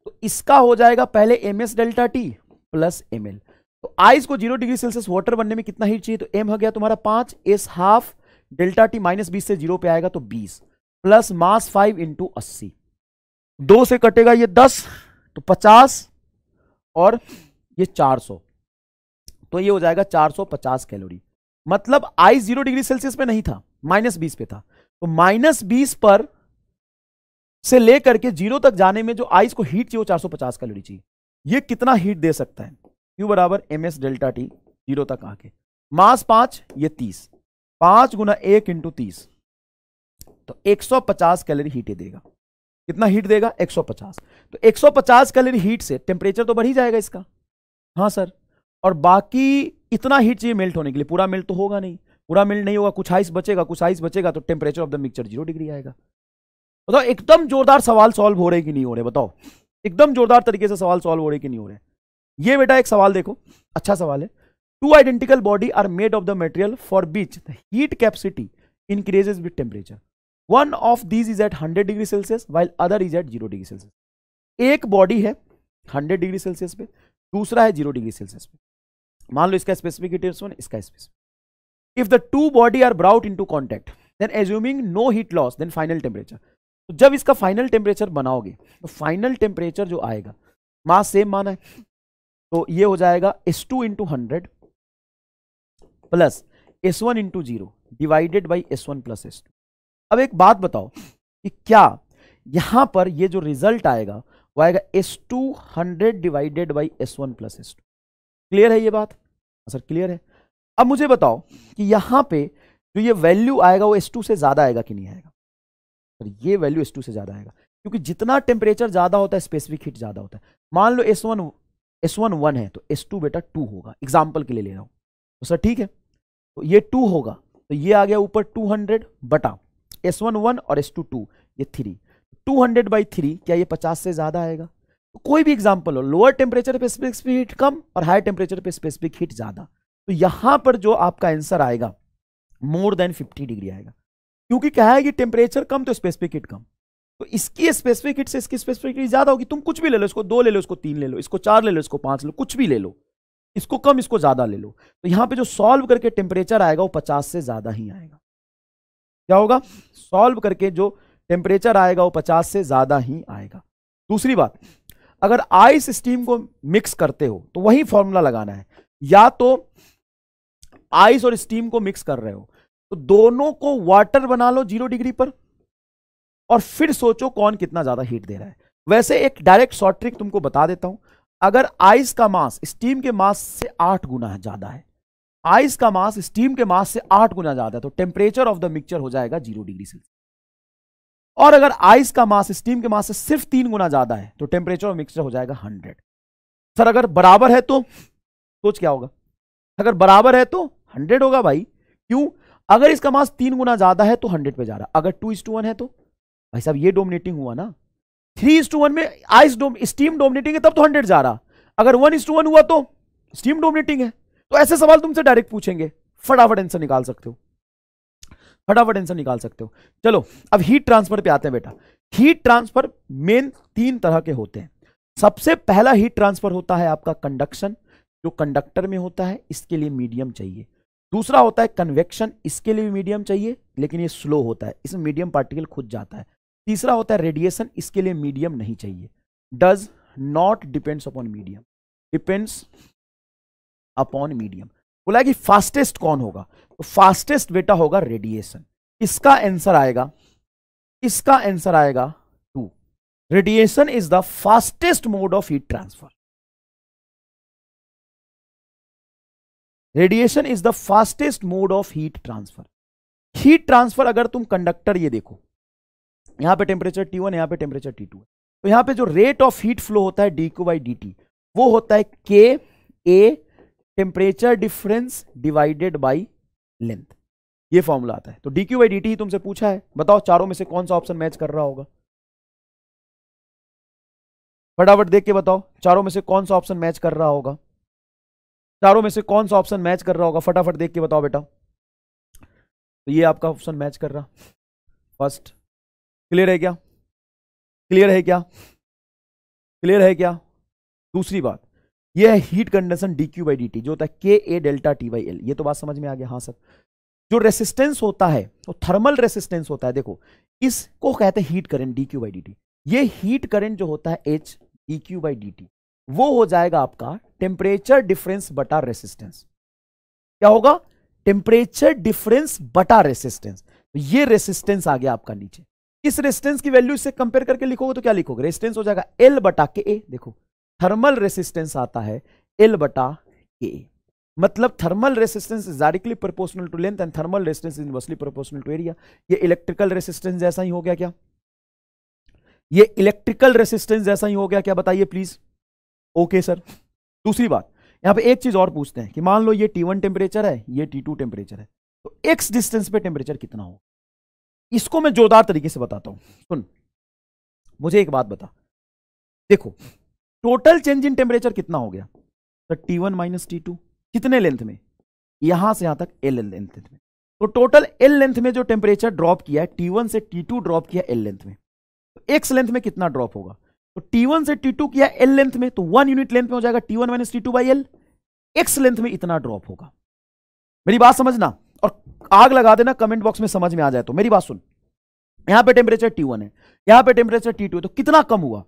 तो इसका हो जाएगा पहले ms delta T plus ml। तो आइस को 0 डिग्री सेल्सियस वाटर बनने में कितना हीट चाहिए? तो m हो गया तुम्हारा 5, s हाफ डेल्टा टी -20 से 0 पे आएगा तो 20 प्लस मास 5 इंटू 80, 2 से कटेगा ये 10 तो 50 और ये 400, तो ये हो जाएगा 450 कैलोरी। मतलब आइस 0 डिग्री सेल्सियस पे नहीं था, -20 पे था, तो -20 पर से लेकर के 0 तक जाने में जो आइस को हीट चाहिए वो 450 कैलोरी चाहिए। ये कितना हीट दे सकता है? Q बराबर ms डेल्टा टी 0 तक आके, मास 5, ये 30, 5 गुना 1 इंटू 30, तो 150 कैलोरी हीट देगा। कितना हीट देगा? 150। तो 150 कैलोरी हीट से टेम्परेचर तो बढ़ ही जाएगा इसका। हाँ सर, और बाकी इतना हीट चाहिए मेल्ट होने के लिए, पूरा मेल्ट तो होगा नहीं, पूरा मेल्ट नहीं होगा, कुछ आइस बचेगा, तो temperature of the mixture 0 degree आएगा। बताओ एकदम जोरदार सवाल सॉल्व हो रहे कि नहीं हो रहे? बताओ एकदम जोरदार तरीके से सवाल सॉल्व हो रहे कि नहीं हो रहे? ये बेटा एक सवाल देखो, अच्छा सवाल है। 2 identical body are made of the material for which the heat capacity increases with temperature, one of these is at 100 degree Celsius while other is at 0 degree Celsius. एक बॉडी है 100 डिग्री सेल्सियस पे, दूसरा है 0 degree Celsius पे। मान लो इसका specific heat is 1, इसका specific. If the two body are brought into contact then assuming no heat loss then final temperature. तो जब इसका फाइनल टेम्परेचर बनाओगे तो फाइनल टेम्परेचर जो आएगा, मास सेम माना है, तो ये हो जाएगा S2 into 100 plus S1 into 0 divided by S1 plus S2। अब एक बात बताओ कि क्या यहां पर ये जो रिजल्ट आएगा वो आएगा S2 100 divided by S1 plus S2। Clear है ये बात? सर क्लियर है। अब मुझे बताओ कि यहां पे जो ये वैल्यू आएगा वो S2 से ज्यादा आएगा कि नहीं आएगा? ये वैल्यू S2 से ज्यादा आएगा, क्योंकि जितना टेम्परेचर ज्यादा होता है स्पेसिफिक हीट ज्यादा होता है। मान लो S1 1 है, तो S2 बेटा 2 होगा, एग्जांपल के लिए ले रहा हूं। तो सर ठीक है, तो ये 2 होगा, तो ये आ गया ऊपर 200 बटा S1 1 और S2 2, ये 3, 200 बाई 3, क्या ये 50 से ज्यादा आएगा? तो कोई भी एग्जाम्पल हो, लोअर टेम्परेचर पे स्पेसिफिक हीट कम और हायर टेम्परेचर पे स्पेसिफिक हीट ज्यादा, तो यहां पर जो आपका आंसर आएगा मोर देन 50 डिग्री आएगा, क्योंकि क्या है कि टेम्परेचर कम तो स्पेसिफिक हीट कम, तो इसकी स्पेसिफिक हीट से इसकी स्पेसिफिक हीट ज्यादा होगी। तुम कुछ भी ले लो, इसको 2 ले लो, इसको 3 ले लो, इसको 4 ले लो, इसको 5 ले लो, कुछ भी ले लो, इसको कम इसको ज्यादा ले लो, तो यहां पे जो सॉल्व करके टेम्परेचर आएगा वो 50 से ज्यादा ही आएगा। क्या होगा? सॉल्व करके जो टेम्परेचर आएगा वो 50 से ज्यादा ही आएगा। दूसरी बात, अगर आइस स्टीम को मिक्स करते हो तो वही फॉर्मूला लगाना है, या तो आइस और स्टीम को मिक्स कर रहे हो तो दोनों को वाटर बना लो 0 डिग्री पर और फिर सोचो कौन कितना ज्यादा हीट दे रहा है। वैसे एक डायरेक्ट शॉर्ट ट्रिक तुमको बता देता हूं, अगर आइस का मास स्टीम के मास से 8 गुना ज्यादा है, आइस का मास स्टीम के मास से 8 गुना ज्यादा है, तो टेम्परेचर ऑफ द मिक्सचर हो जाएगा 0 डिग्री सेल्सियस। और अगर आइस का मास स्टीम के मास से सिर्फ 3 गुना ज्यादा है तो टेम्परेचर ऑफ मिक्सचर हो जाएगा 100। सर अगर बराबर है तो सोच क्या होगा, अगर बराबर है तो 100 होगा भाई। क्यों? अगर इसका मास 3 गुना ज्यादा है तो 100 पे जा रहा, अगर 2:1 है तो भाई साहब ये डोमिनेटिंग हुआ ना। 3:1 में आइस स्टीम डोमिनेटिंग है तब तो 100 जा रहा, अगर 1:1 हुआ तो स्टीम डोमिनेटिंग है। तो ऐसे सवाल तुमसे डायरेक्ट पूछेंगे, फटाफट आंसर निकाल सकते हो, फटाफट आंसर निकाल सकते हो। चलो अब हीट ट्रांसफर पे आते हैं बेटा। हीट ट्रांसफर मेन 3 तरह के होते हैं। सबसे पहला हीट ट्रांसफर होता है आपका कंडक्शन, जो कंडक्टर में होता है, इसके लिए मीडियम चाहिए। दूसरा होता है कन्वेक्शन, इसके लिए भी मीडियम चाहिए लेकिन ये स्लो होता है, इसमें मीडियम पार्टिकल खुद जाता है। तीसरा होता है रेडिएशन, इसके लिए मीडियम नहीं चाहिए। Does not depends upon medium, depends upon medium. बोला कि फास्टेस्ट कौन होगा, तो फास्टेस्ट बेटा होगा रेडिएशन। इसका आंसर आएगा, इसका आंसर आएगा 2। Radiation is the fastest mode of heat transfer. Radiation is the fastest mode of heat transfer. Heat transfer अगर तुम कंडक्टर ये देखो, यहां पे टेम्परेचर T1, यहां पे टेम्परेचर T2 है, तो यहां पे जो रेट ऑफ हीट फ्लो होता है dQ/dt, वो होता है Ka temperature difference divided by length, ये फॉर्मूला आता है। तो dQ/dt ही तुमसे पूछा है, बताओ चारों में से कौन सा ऑप्शन मैच कर रहा होगा, फटाफट देख के बताओ चारों में से कौन सा ऑप्शन मैच कर रहा होगा, चारों में से कौन सा ऑप्शन मैच कर रहा होगा, फटाफट देख के बताओ बेटा। तो ये आपका ऑप्शन मैच कर रहा, फर्स्ट। क्लियर है क्या, क्लियर है क्या, क्लियर है क्या? दूसरी बात, ये है हीट कंडक्शन dQ/dt, जो होता है Ka डेल्टा T/L। ये तो बात समझ में आ गया? हाँ सर। जो रेसिस्टेंस होता है वो थर्मल रेसिस्टेंस होता है, देखो इसको कहते हैं हीट करंट dQ/dt। ये हीट करंट जो होता है H dQ/dt, वो हो जाएगा आपका टेम्परेचर डिफरेंस बटा रेसिस्टेंस। क्या होगा? टेम्परेचर डिफरेंस बटा रेसिस्टेंस। तो ये रेसिस्टेंस आ गया आपका नीचे। इस रेसिस्टेंस की वैल्यू इससे कंपेयर करके लिखोगे तो क्या लिखोगे? रेसिस्टेंस हो जाएगा L बटा Ka। देखो थर्मल रेसिस्टेंस आता है L बटा Ka, मतलब thermal resistance is directly proportional to length and thermal resistance is inversely proportional to area. ये इलेक्ट्रिकल रेसिस्टेंस जैसा ही हो गया क्या? ये इलेक्ट्रिकल रेसिस्टेंस जैसा ही हो गया क्या? बताइए प्लीज। Okay sir. दूसरी बात, यहां पे एक चीज और पूछते हैं कि मान लो ये T1 टेम्परेचर है, ये T2 टेम्परेचर है, तो x डिस्टेंस पे टेम्परेचर कितना हो? इसको मैं जोरदार तरीके से बताता हूं, सुन। मुझे एक बात बता, देखो टोटल चेंज इन टेम्परेचर कितना हो गया? तो T1 माइनस T2 कितने लेंथ में? यहां से यहां तक L लेंथ में। तो टोटल L लेंथ में जो टेम्परेचर ड्रॉप किया है, T1 से T2 ड्रॉप किया L लेंथ में, तो x लेंथ में कितना ड्रॉप होगा? तो T1 से T2 किया L लेंथ में, तो 1 यूनिट लेंथ में हो जाएगा T1 minus T2 by L। x length में इतना ड्रॉप होगा। मेरी बात समझना और आग लगा देना कमेंट बॉक्स में समझ में आ जाए तो। मेरी बात सुन, यहां पे टेम्परेचर T1 है, यहां पे टेम्परेचर T2 है, तो कितना कम हुआ?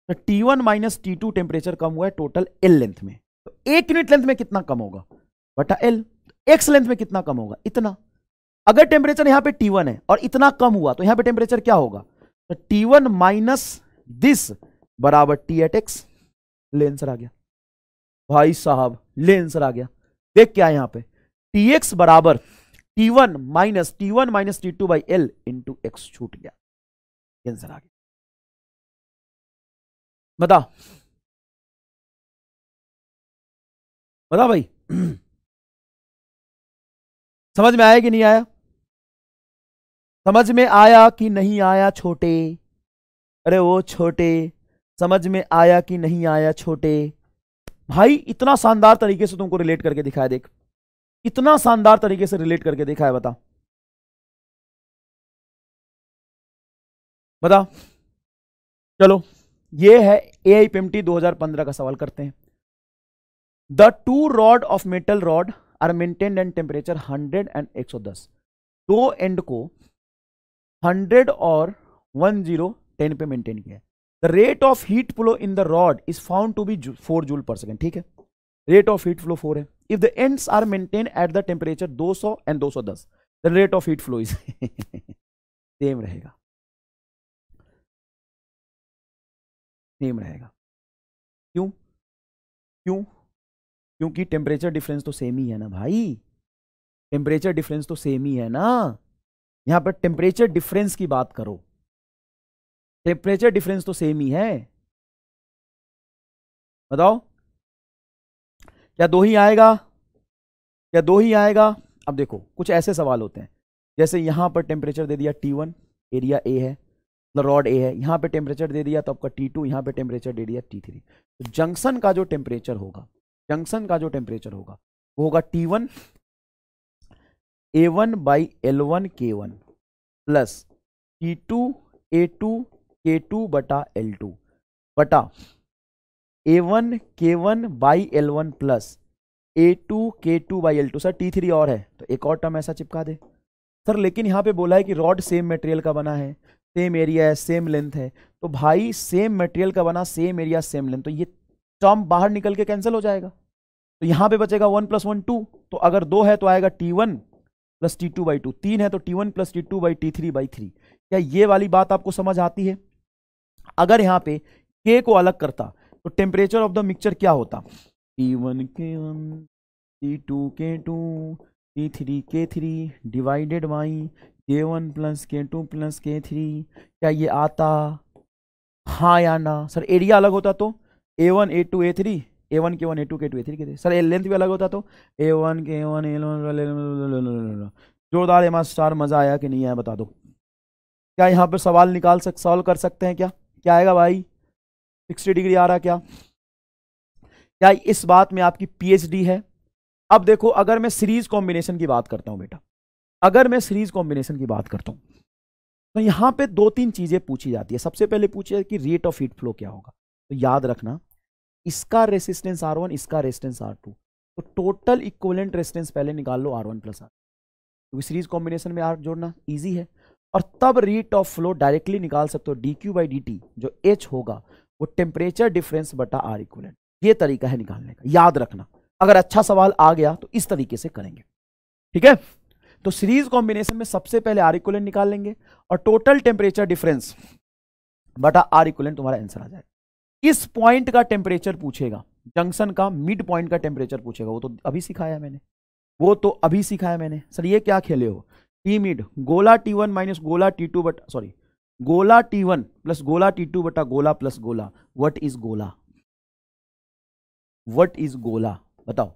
तो T1 माइनस T2 टेम्परेचर कम हुआ है टोटल L लेंथ में। तो 1 यूनिट लेंथ में कितना कम होगा? बटा L। x लेंथ में कितना कम होगा? इतना। अगर टेम्परेचर यहां पे T1 है और इतना कम हुआ तो यहां पे टेम्परेचर क्या होगा? तो T1 माइनस दिस बराबर T एट x। ले आंसर आ गया भाई साहब, ले आंसर आ गया। देख क्या है यहां पे, Tx बराबर T1 minus T2 by L into x छूट गया, आंसर आ गया। बता बता भाई समझ में आया कि नहीं आया? समझ में आया कि नहीं आया छोटे? अरे वो छोटे, समझ में आया कि नहीं आया छोटे? भाई इतना शानदार तरीके से तुमको रिलेट करके दिखाया, देख इतना शानदार तरीके से रिलेट करके देखा है, बता बता। चलो ये है AIPMT 2015 का सवाल करते हैं। The two rod of metal rod are maintained end temperature 100 and 110। दो एंड को 100 और 10 पे मेंटेन किया है। The rate of heat flow in the rod is found to be 4 joule per second. ठीक है, रेट ऑफ हीट फ्लो 4 है। If the ends are maintain at the temperature 200 and 210, the rate of heat flow is same रहेगा, same रहेगा। क्यों? क्यों? क्योंकि temperature difference तो same ही है ना भाई, टेम्परेचर डिफरेंस तो सेम ही है ना। यहां पर टेम्परेचर डिफरेंस की बात करो, टेम्परेचर डिफरेंस तो सेम ही है, बताओ क्या दो ही आएगा, क्या दो ही आएगा। अब देखो कुछ ऐसे सवाल होते हैं, जैसे यहां पर टेम्परेचर दे दिया T1, एरिया ए है, मतलब रॉड ए है, यहां पे टेम्परेचर दे दिया तो आपका T2, यहां पे टेम्परेचर दे दिया T3। तो जंक्शन का जो टेम्परेचर होगा, जंक्शन का जो टेम्परेचर होगा वो होगा T1 A1 by L1 K1 plus T2 A2 K2 बटा L2 बटा A1 K1 by L1 plus A2 K2 by L2। Sir T3 और है तो एक और टर्म ऐसा चिपका दे सर, लेकिन यहां पे बोला है कि रॉड सेम मटेरियल का बना है, सेम एरिया है, सेम लेंथ है, तो भाई सेम मटेरियल का बना, सेम एरिया, सेम लेंथ, तो ये टर्म बाहर निकल के कैंसिल हो जाएगा। तो यहां पे बचेगा 1 + 1 2, तो अगर 2 है तो आएगा T1 प्लस T2 बाई 2, 3 है तो T1 plus T2 by T3 by 3। क्या ये वाली बात आपको समझ आती है? अगर यहां पे K को अलग करता तो टेम्परेचर ऑफ द मिक्सचर क्या होता, T1 K1 T2 K2 T3 K3 divided by K1 plus K2 plus K3। क्या ये आता, हाँ या ना? सर एरिया अलग होता तो A1 A2 A3 A1 K1 A2 K2 A3 K3। Sir length भी अलग होता तो A1 K1 A1। जोरदार एमा स्टार, मजा आया कि नहीं आया बता दो। क्या यहाँ पर सवाल सॉल्व कर सकते हैं क्या? क्या आएगा भाई? 60 डिग्री आ रहा क्या? क्या इस बात में आपकी PhD है? अब देखो अगर मैं सीरीज कॉम्बिनेशन की बात करता हूं बेटा, अगर मैं सीरीज कॉम्बिनेशन की बात करता हूं तो यहां पे 2-3 चीजें पूछी जाती है। सबसे पहले पूछे कि रेट ऑफ हीट फ्लो क्या होगा, तो याद रखना इसका रेसिस्टेंस R1, इसका रेसिस्टेंस R2, तो टोटल इक्विवेलेंट रेसिस्टेंस पहले निकाल लो R1 प्लस R, क्योंकि सीरीज कॉम्बिनेशन में R जोड़ना इजी है, और तब रेट ऑफ फ्लो डायरेक्टली निकाल सकते हो dQ/dt, जो H होगा वो टेम्परेचर डिफरेंस बटा R इक्विवेलेंट। ये तरीका है निकालने का, याद रखना। अगर अच्छा सवाल आ गया तो इस तरीके से करेंगे, ठीक है। तो सीरीज कॉम्बिनेशन में सबसे पहले R इक्विवेलेंट निकाल लेंगे और टोटल टेम्परेचर डिफरेंस बटा R इक्विवेलेंट तुम्हारा आंसर आ जाएगा। इस पॉइंट का टेम्परेचर पूछेगा, जंक्शन का मिड पॉइंट का टेम्परेचर पूछेगा, वो तो अभी सिखाया मैंने, वो तो अभी सिखाया मैंने। सर ये क्या खेले हो? टी मिड गोला T1 माइनस गोला T2 बटा, सॉरी गोला T1 प्लस गोला T2 बटा गोला प्लस गोला। व्हाट इज गोला? व्हाट इज गोला बताओ?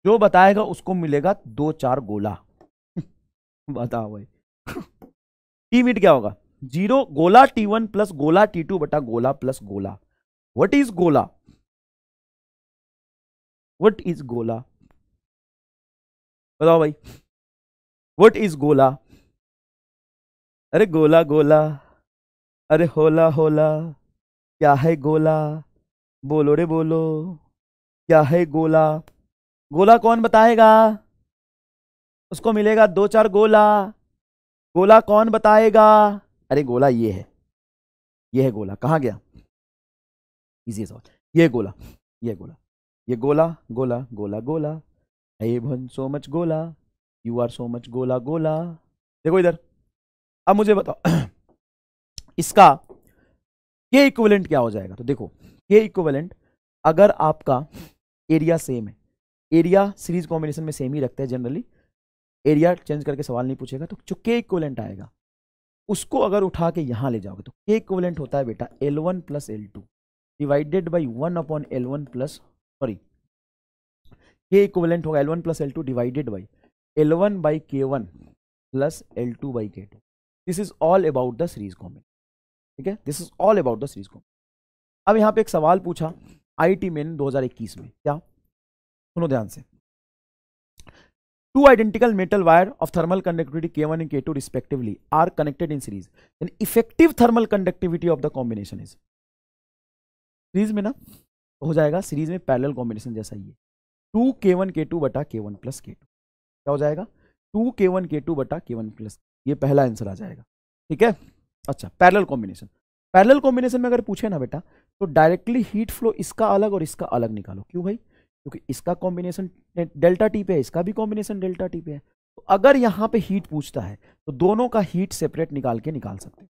जो बताएगा उसको मिलेगा 2-4 गोला। बताओ भाई। टी मिड क्या होगा? 0 गोला T1 प्लस गोला T2 बटा गोला प्लस गोला। व्हाट इज गोला? व्हाट इज गोला बताओ भाई? व्हाट इज गोला? अरे गोला गोला, अरे होला होला, क्या है गोला? बोलो रे बोलो, क्या है गोला? गोला कौन बताएगा? उसको मिलेगा 2-4 गोला। गोला कौन बताएगा? अरे गोला ये है, ये है गोला। कहाँ गया? इजी सवाल। ये गोला, ये गोला, ये गोला गोला गोला गोला। आई भन सो मच गोला, यू आर सो मच गोला गोला। देखो इधर, अब मुझे बताओ इसका के इक्विवेलेंट क्या हो जाएगा? तो देखो के इक्विवेलेंट, अगर आपका एरिया सेम है, एरिया सीरीज कॉम्बिनेशन में सेम ही रखते हैं जनरली, एरिया चेंज करके सवाल नहीं पूछेगा, तो जो के इक्विवेलेंट आएगा उसको अगर उठा के यहां ले जाओगे तो के इक्विवेलेंट होता है बेटा L1 plus L2 divided by 1 upon L1 plus, sorry के इक्विवेलेंट होगा L1 plus L2 divided by L1 by K1 plus L2 by K2। This is all about the series combination, ठीक है, this is all about the series combination. अब यहां पे एक सवाल पूछा IIT मेन 2021 में, क्या? सुनो ध्यान से। Two identical metal wire of thermal conductivity K1 and K2 respectively are connected in series. Then effective thermal conductivity of the combination is, series में ना हो जाएगा, सीरीज में पैरेलल कॉम्बिनेशन जैसा ही है, 2K1 K2 बटा K1 प्लस K2। क्या हो जाएगा? 2K1 K2 बटा K1 प्लस, ये पहला आंसर आ जाएगा, ठीक है। अच्छा पैरेलल कॉम्बिनेशन, पैरेलल कॉम्बिनेशन में अगर पूछे ना बेटा तो डायरेक्टली हीट फ्लो इसका अलग और इसका अलग निकालो। क्यों भाई? क्योंकि इसका कॉम्बिनेशन डेल्टा टी पे है, इसका भी कॉम्बिनेशन डेल्टा टी पे है, तो अगर यहां पे हीट पूछता है तो दोनों का हीट सेपरेट निकाल सकते हैं।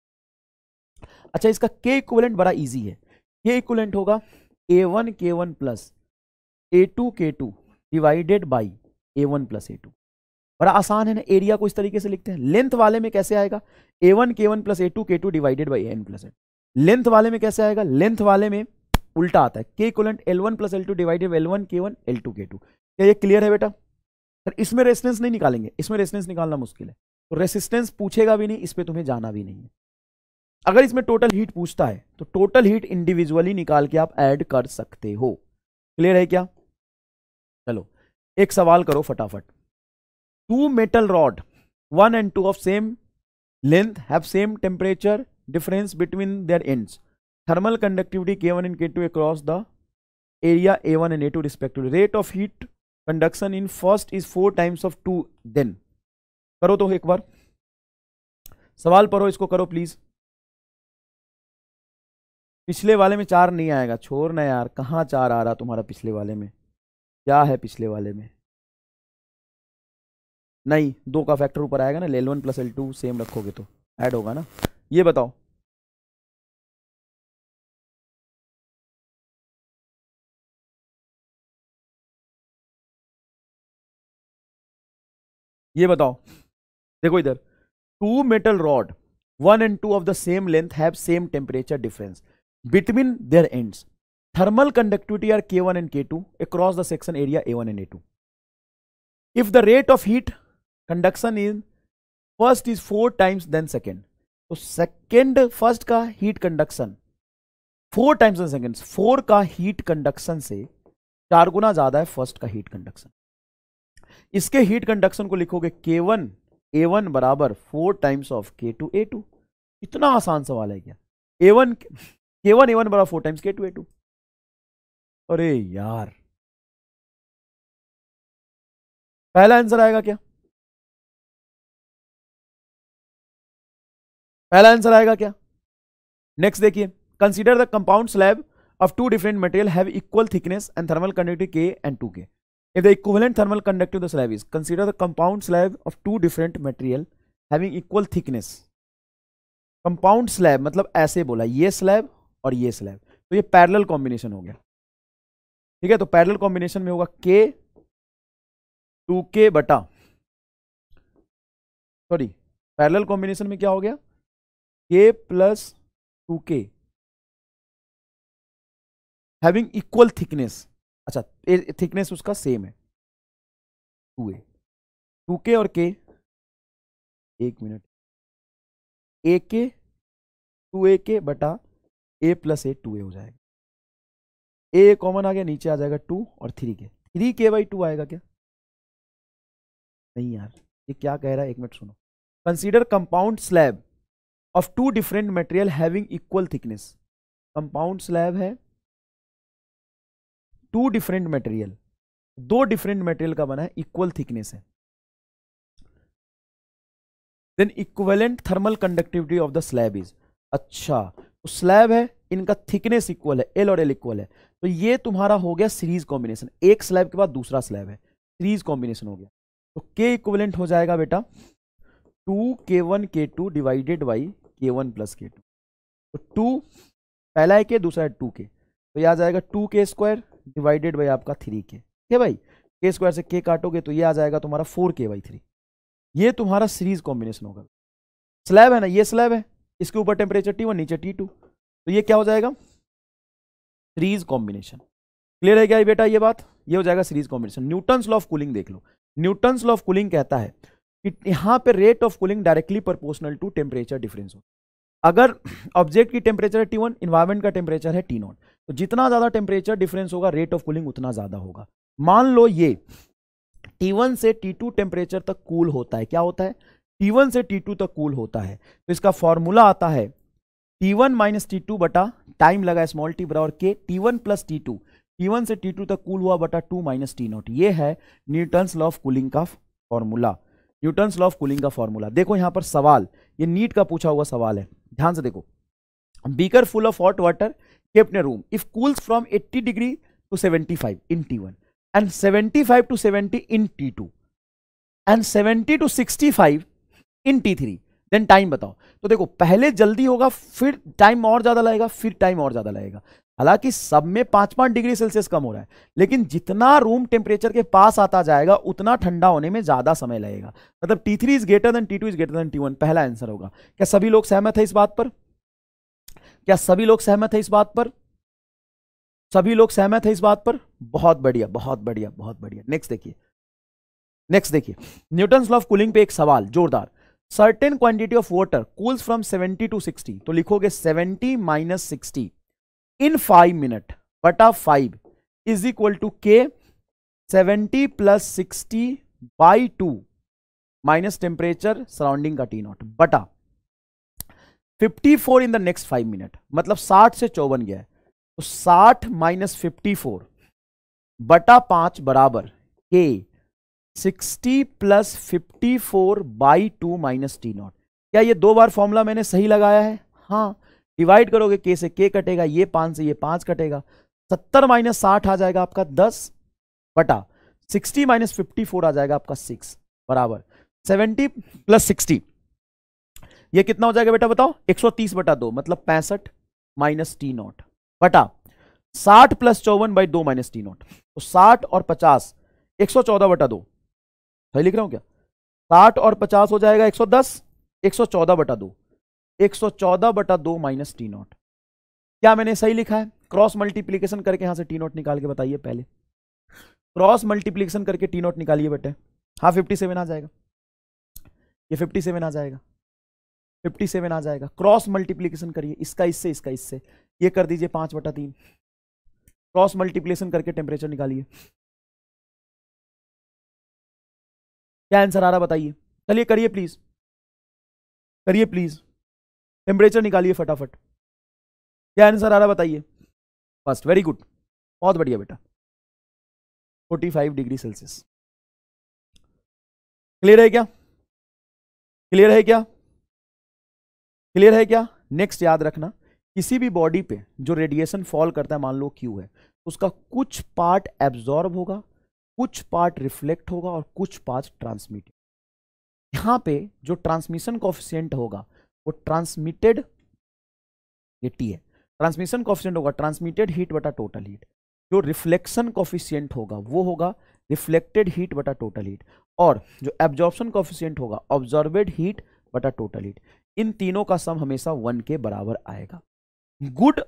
अच्छा इसका के इक्विवेलेंट बड़ा इजी है, के इक्विवेलेंट होगा A1 K1 plus A2 K2 divided by A1 plus A2। बड़ा आसान है ना, एरिया को इस तरीके से लिखते हैं। लेंथ वाले में कैसे आएगा, A1 K1 plus A2 K2 divided by N plus N। Length वाले में कैसे आएगा, लेंथ वाले में उल्टा आता है, K equivalent L1 plus L2 divided by L1 K1 L2 K2। क्या ये क्लियर है बेटा? पर इसमें रेजिस्टेंस नहीं निकालेंगे, इसमें रेजिस्टेंस निकालना मुश्किल है, तो रेजिस्टेंस पूछेगा भी नहीं, इस पर तुम्हें जाना भी नहीं है। अगर इसमें टोटल हीट पूछता है तो टोटल हीट इंडिविजुअली निकाल के आप ऐड कर सकते हो। क्लियर है क्या? चलो एक सवाल करो फटाफट। Two metal rod 1 and 2 of same length have same temperature difference between their ends. Thermal conductivity K1 and K2 across the area A1 and A2 respectively. Rate of heat conduction in first is 4 times of 2. Then करो तो एक बार सवाल पढ़ो, इसको करो please. पिछले वाले में 4 नहीं आएगा, छोड़ना यार, कहाँ 4 आ रहा तुम्हारा पिछले वाले में? क्या है पिछले वाले में? नहीं, 2 का फैक्टर ऊपर आएगा ना, L1 प्लस L2 सेम रखोगे तो ऐड होगा ना। ये बताओ, ये बताओ, देखो इधर, to metal rod 1 and 2 of the same length have same temperature difference between their ends. Thermal conductivity are K1 and K2 across the section area A1 and A2. If the rate of heat conduction in first is 4 times than second, तो second first का heat conduction 4 times in second, 4 का heat conduction से 4 गुना ज्यादा है first का heat conduction. इसके heat conduction को लिखोगे K1 A1 बराबर 4 टाइम्स ऑफ K2 A2। इतना आसान सवाल है क्या? K1 A1 बराबर 4 टाइम्स K2 A2। अरे यार, पहला आंसर आएगा क्या? पहला आंसर आएगा क्या? नेक्स्ट देखिए, consider the compound slab of 2 different material have equal thickness and thermal conductivity K and 2K. If the equivalent thermal conductivity of the slab is, consider the compound slab of 2 different material having equal thickness. Compound slab मतलब ऐसे बोला, ये slab और ये slab, तो ये parallel combination हो गया। ठीक है, तो पैरेलल कॉम्बिनेशन में होगा K 2K बटा, सॉरी, पैरेलल कॉम्बिनेशन में क्या हो गया, K plus 2K having equal thickness. अच्छा, थिकनेस उसका सेम है 2A, 2K और K, एक मिनट, AK 2AK बटा A प्लस A 2A हो जाएगा। A कॉमन आ गया, नीचे आ जाएगा 2 और 3K, 3K बाई 2 आएगा क्या? नहीं यार, ये क्या कह रहा है, एक मिनट सुनो। Consider compound slab of 2 different material having equal thickness. Compound slab है 2 डिफरेंट मटेरियल, 2 डिफरेंट मटेरियल का बना है, इक्वल थिकनेस है। Then equivalent thermal conductivity of the slab is, अच्छा तो स्लैब है, इनका थिकनेस इक्वल है, L और L इक्वल है, तो ये तुम्हारा हो गया सीरीज कॉम्बिनेशन, एक स्लैब के बाद दूसरा स्लैब है, सीरीज कॉम्बिनेशन हो गया। तो K इक्विवेलेंट हो जाएगा बेटा 2K1 K2 divided by K1 plus K2। तो 2 पहला है K, दूसरा है 2K, तो यह आ जाएगा 2K स्क्वायर डिवाइडेड बाई आपका 3K। ठीक है भाई, K स्क्वायर से K काटोगे तो ये आ जाएगा तुम्हारा 4K बाई 3। ये तुम्हारा सीरीज कॉम्बिनेशन होगा। स्लैब है ना, ये स्लैब है, इसके ऊपर टेम्परेचर T1 नीचे T2, तो ये क्या हो जाएगा, सीरीज कॉम्बिनेशन। क्लियर है क्या ये बेटा? ये बात, ये हो जाएगा series combination. Newton's law of cooling देख लो, न्यूटन्स लॉ ऑफ कूलिंग कहता है कि यहां पे rate of cooling directly proportional to temperature difference हो। अगर ऑब्जेक्ट की टेम्परेचर है T1, इन्वायरमेंट का टेम्परेचर है T0, तो जितना ज्यादा टेम्परेचर डिफरेंस होगा रेट ऑफ कूलिंग उतना ज्यादा होगा। मान लो ये T1 से T2 टेम्परेचर तक कूल होता है, क्या होता है, T1 से T2 तक कूल होता है, तो इसका फॉर्मूला आता है T1 माइनस T2 बटा टाइम लगा स्मॉल टी बराबर K, T1 plus T2, T1 से T2 तक कूल हुआ बटा 2 माइनस T0। ये है न्यूटन्स लॉ ऑफ कूलिंग का formula, Newton's law of cooling का फॉर्मूला। देखो यहां पर सवाल, ये नीट का पूछा हुआ सवाल है, ध्यान से देखो। Beaker full of hot water kept in a room if cools from 80 degree to 75 in T1 and 75 to 70 in T2 and 70 to 65 in T3, then time बताओ। तो देखो पहले जल्दी होगा, फिर टाइम और ज्यादा लगेगा, फिर टाइम और ज्यादा लगेगा। हालांकि सब में 5-5 डिग्री सेल्सियस कम हो रहा है, लेकिन जितना रूम टेम्परेचर के पास आता जाएगा उतना ठंडा होने में ज्यादा समय लगेगा। मतलब T3 is greater than T2 is greater than T1, पहला आंसर होगा। क्या सभी लोग सहमत है इस बात पर? क्या सभी लोग सहमत है इस बात पर? सभी लोग सहमत है इस बात पर? बहुत बढ़िया, बहुत बढ़िया, बहुत बढ़िया। नेक्स्ट देखिए, नेक्स्ट देखिए, न्यूटन्स लॉ ऑफ कूलिंग पे एक सवाल जोरदार। Certain quantity of water cools from 70 to 60, तो लिखोगे 70 - 60 इन 5 मिनट बटा 5 इज इक्वल टू के 70 + 60/2 माइनस टेम्परेचर सराउंडिंग का T0 बटा 54 इन द नेक्स्ट 5 मिनट, मतलब 60 से 54 गया है, तो 60 - 54 बटा 5 बराबर के 60 + 54/2 माइनस T0। क्या ये 2 बार फॉर्मूला मैंने सही लगाया है? हाँ, डिवाइड करोगे के से के कटेगा, ये 5 से ये 5 कटेगा, 70 - 60 आ जाएगा आपका 10 बटा 60 - 54 आ जाएगा आपका 6 बराबर 70 + 60, ये कितना हो जाएगा बेटा बताओ? 130/2, मतलब 65 माइनस T0 बटा 60 + 54/2 माइनस T0, तो 60 और 50 114/2, सही लिख रहा हूं क्या? 60 और 50 हो जाएगा 110, 114/2, 114/2 माइनस T0। क्या मैंने सही लिखा है? क्रॉस मल्टीप्लीकेशन करके यहां से T0 निकाल के बताइए, पहले क्रॉस मल्टीप्लीकेशन करके T0 निकालिए बेटे। हाँ 57 आ जाएगा, ये 57 आ जाएगा, 57 आ जाएगा। क्रॉस मल्टीप्लीकेशन करिए, इसका इससे, इसका इससे, ये कर दीजिए 5/3, क्रॉस मल्टीप्लीकेशन करके टेम्परेचर निकालिए। क्या आंसर आ रहा बताइए? चलिए करिए प्लीज, करिए प्लीज, टेम्परेचर निकालिए फटाफट। क्या आंसर आ रहा बताइए? फर्स्ट, वेरी गुड, बहुत बढ़िया बेटा, 45 डिग्री सेल्सियस। क्लियर है क्या? क्लियर है क्या? क्लियर है क्या? नेक्स्ट याद रखना, किसी भी बॉडी पे जो रेडिएशन फॉल करता है, मान लो Q है, उसका कुछ पार्ट एब्जॉर्ब होगा, कुछ पार्ट रिफ्लेक्ट होगा और कुछ पार्ट ट्रांसमिट। यहां पे जो ट्रांसमिशन कोएफिशिएंट होगा वो ट्रांसमिटेड, ये T है, ट्रांसमिशन कोएफिशिएंट होगा ट्रांसमिटेड हीट बटा टोटल हीट। जो रिफ्लेक्शन कोएफिशिएंट होगा वो होगा रिफ्लेक्टेड हीट बटा टोटल हीट, और जो एब्जॉर्प्शन कोएफिशिएंट होगा ऑब्जॉर्बेड हीट बटा टोटल हीट। इन तीनों का सम हमेशा 1 के बराबर आएगा। Good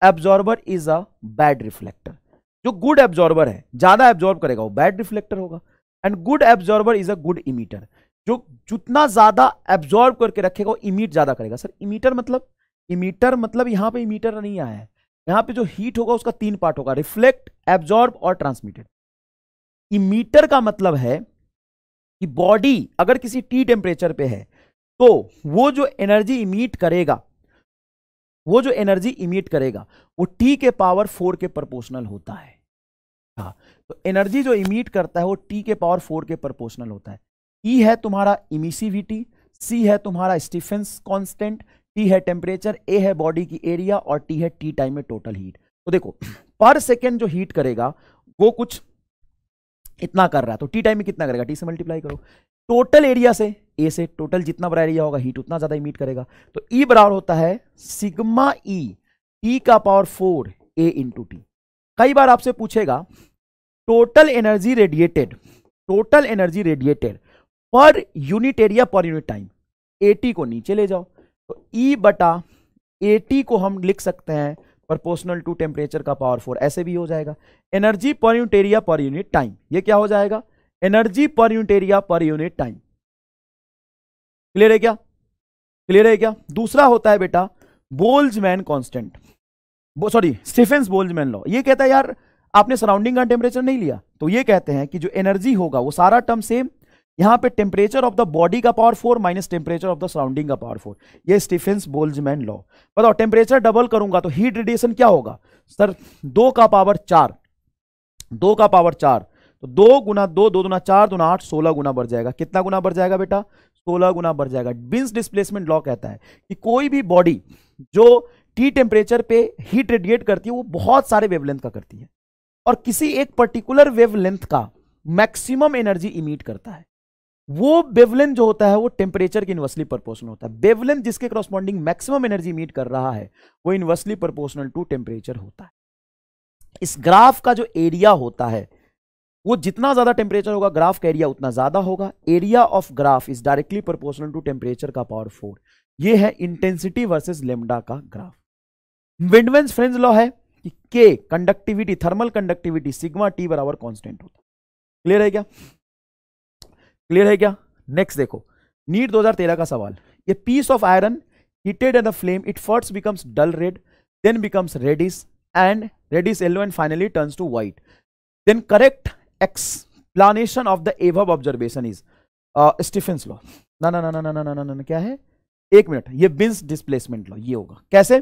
absorber is a bad reflector. जो गुड एब्जॉर्बर है, ज्यादा एब्जॉर्ब करेगा, वो बैड रिफ्लेक्टर होगा। And good absorber is a good emitter. जो जितना ज्यादा एब्जॉर्ब करके रखेगा वो इमीट ज्यादा करेगा। सर इमीटर मतलब? इमीटर मतलब यहां पे इमीटर नहीं आया है, यहां पे जो हीट होगा उसका 3 पार्ट होगा, रिफ्लेक्ट, एब्जॉर्ब और ट्रांसमिटेड। इमीटर का मतलब है कि बॉडी अगर किसी T टेम्परेचर पे है तो वो जो एनर्जी इमीट करेगा, वो जो एनर्जी इमिट करेगा वो T के पावर 4 के प्रोपोर्शनल होता है। हाँ, तो एनर्जी जो इमिट करता है वो T के पावर 4 के प्रोपोर्शनल होता है। E है तुम्हारा इमिसिविटी, C है तुम्हारा स्टीफेंस कांस्टेंट, T है टेम्परेचर, A है बॉडी की एरिया और T है T टाइम में टोटल हीट। तो देखो पर सेकेंड जो हीट करेगा वो कुछ इतना कर रहा है, तो T टाइम में कितना करेगा? T से मल्टीप्लाई करो, टोटल एरिया से, ए से, टोटल जितना बड़ा एरिया होगा हीट उतना ज्यादा इमिट करेगा। तो ई बराबर होता है सिग्मा ई टी का पावर 4 ए इंटू टी। कई बार आपसे पूछेगा total energy radiated, total energy radiated पर unit area per unit time, eighty को नीचे ले जाओ, तो ई बटा एटी को हम लिख सकते हैं प्रोपोर्शनल टू टेम्परेचर का पावर 4, ऐसे भी हो जाएगा। Energy per unit area per unit time, ये क्या हो जाएगा? Energy per unit area per unit time. Clear है क्या? क्लियर है क्या? दूसरा होता है बेटा Boltzmann constant, sorry Stefan's Boltzmann law. ये कहता है यार आपने सराउंडिंग का टेम्परेचर नहीं लिया, तो ये कहते हैं कि जो एनर्जी होगा वो सारा टर्म सेम, यहां पे टेम्परेचर ऑफ द बॉडी का power 4 minus temperature of the surrounding का पावर 4, ये स्टीफेंस बोल्ट्जमैन लॉ। बताओ टेम्परेचर डबल करूंगा तो हीट रेडिएशन क्या होगा? सर 2 का पावर 4, 2 का पावर 4, तो 2 गुना 2, 2 गुना 4, 2 गुना 8, 16 गुना बढ़ जाएगा। कितना गुना बढ़ जाएगा बेटा? 16 गुना बढ़ जाएगा। बिन्स डिस्प्लेसमेंट लॉ कहता है कि कोई भी बॉडी जो T टेम्परेचर पे हीट रेडिएट करती है वो बहुत सारे वेवलेंथ का करती है, और किसी एक पर्टिकुलर वेवलेंथ का मैक्सिमम एनर्जी इमिट करता है। वो वेवलेंथ जो होता है वो टेम्परेचर के इनवर्सली प्रोपोर्शनल होता है। वेवलेंथ जिसके करस्पॉन्डिंग मैक्सिमम एनर्जी मीट कर रहा है वो इनवर्सली प्रोपोर्शनल टू टेम्परेचर होता है। इस ग्राफ का जो एरिया होता है वो जितना ज्यादा टेम्परेचर होगा ग्राफ का एरिया उतना ज्यादा होगा। Area of graph is directly proportional to temperature का पावर 4। ये है इंटेंसिटी वर्सेस लेमडा का ग्राफ। विंडवेन्स फ्रेंज लॉ है कि के conductivity, thermal conductivity sigma T बराबर कांस्टेंट होता है। क्लियर है क्या? क्लियर है क्या? नेक्स्ट देखो, नीट 2013 का सवाल। ये piece of iron heated at the flame, it first becomes dull red, then becomes reddish and reddish yellow and finally turns to white. Then correct explanation of the above observation is Stefan's law. ना ना ना ना ना ना ना ना क्या है, एक मिनट, ये बिन्स डिस्प्लेसमेंट लॉ। ये होगा कैसे?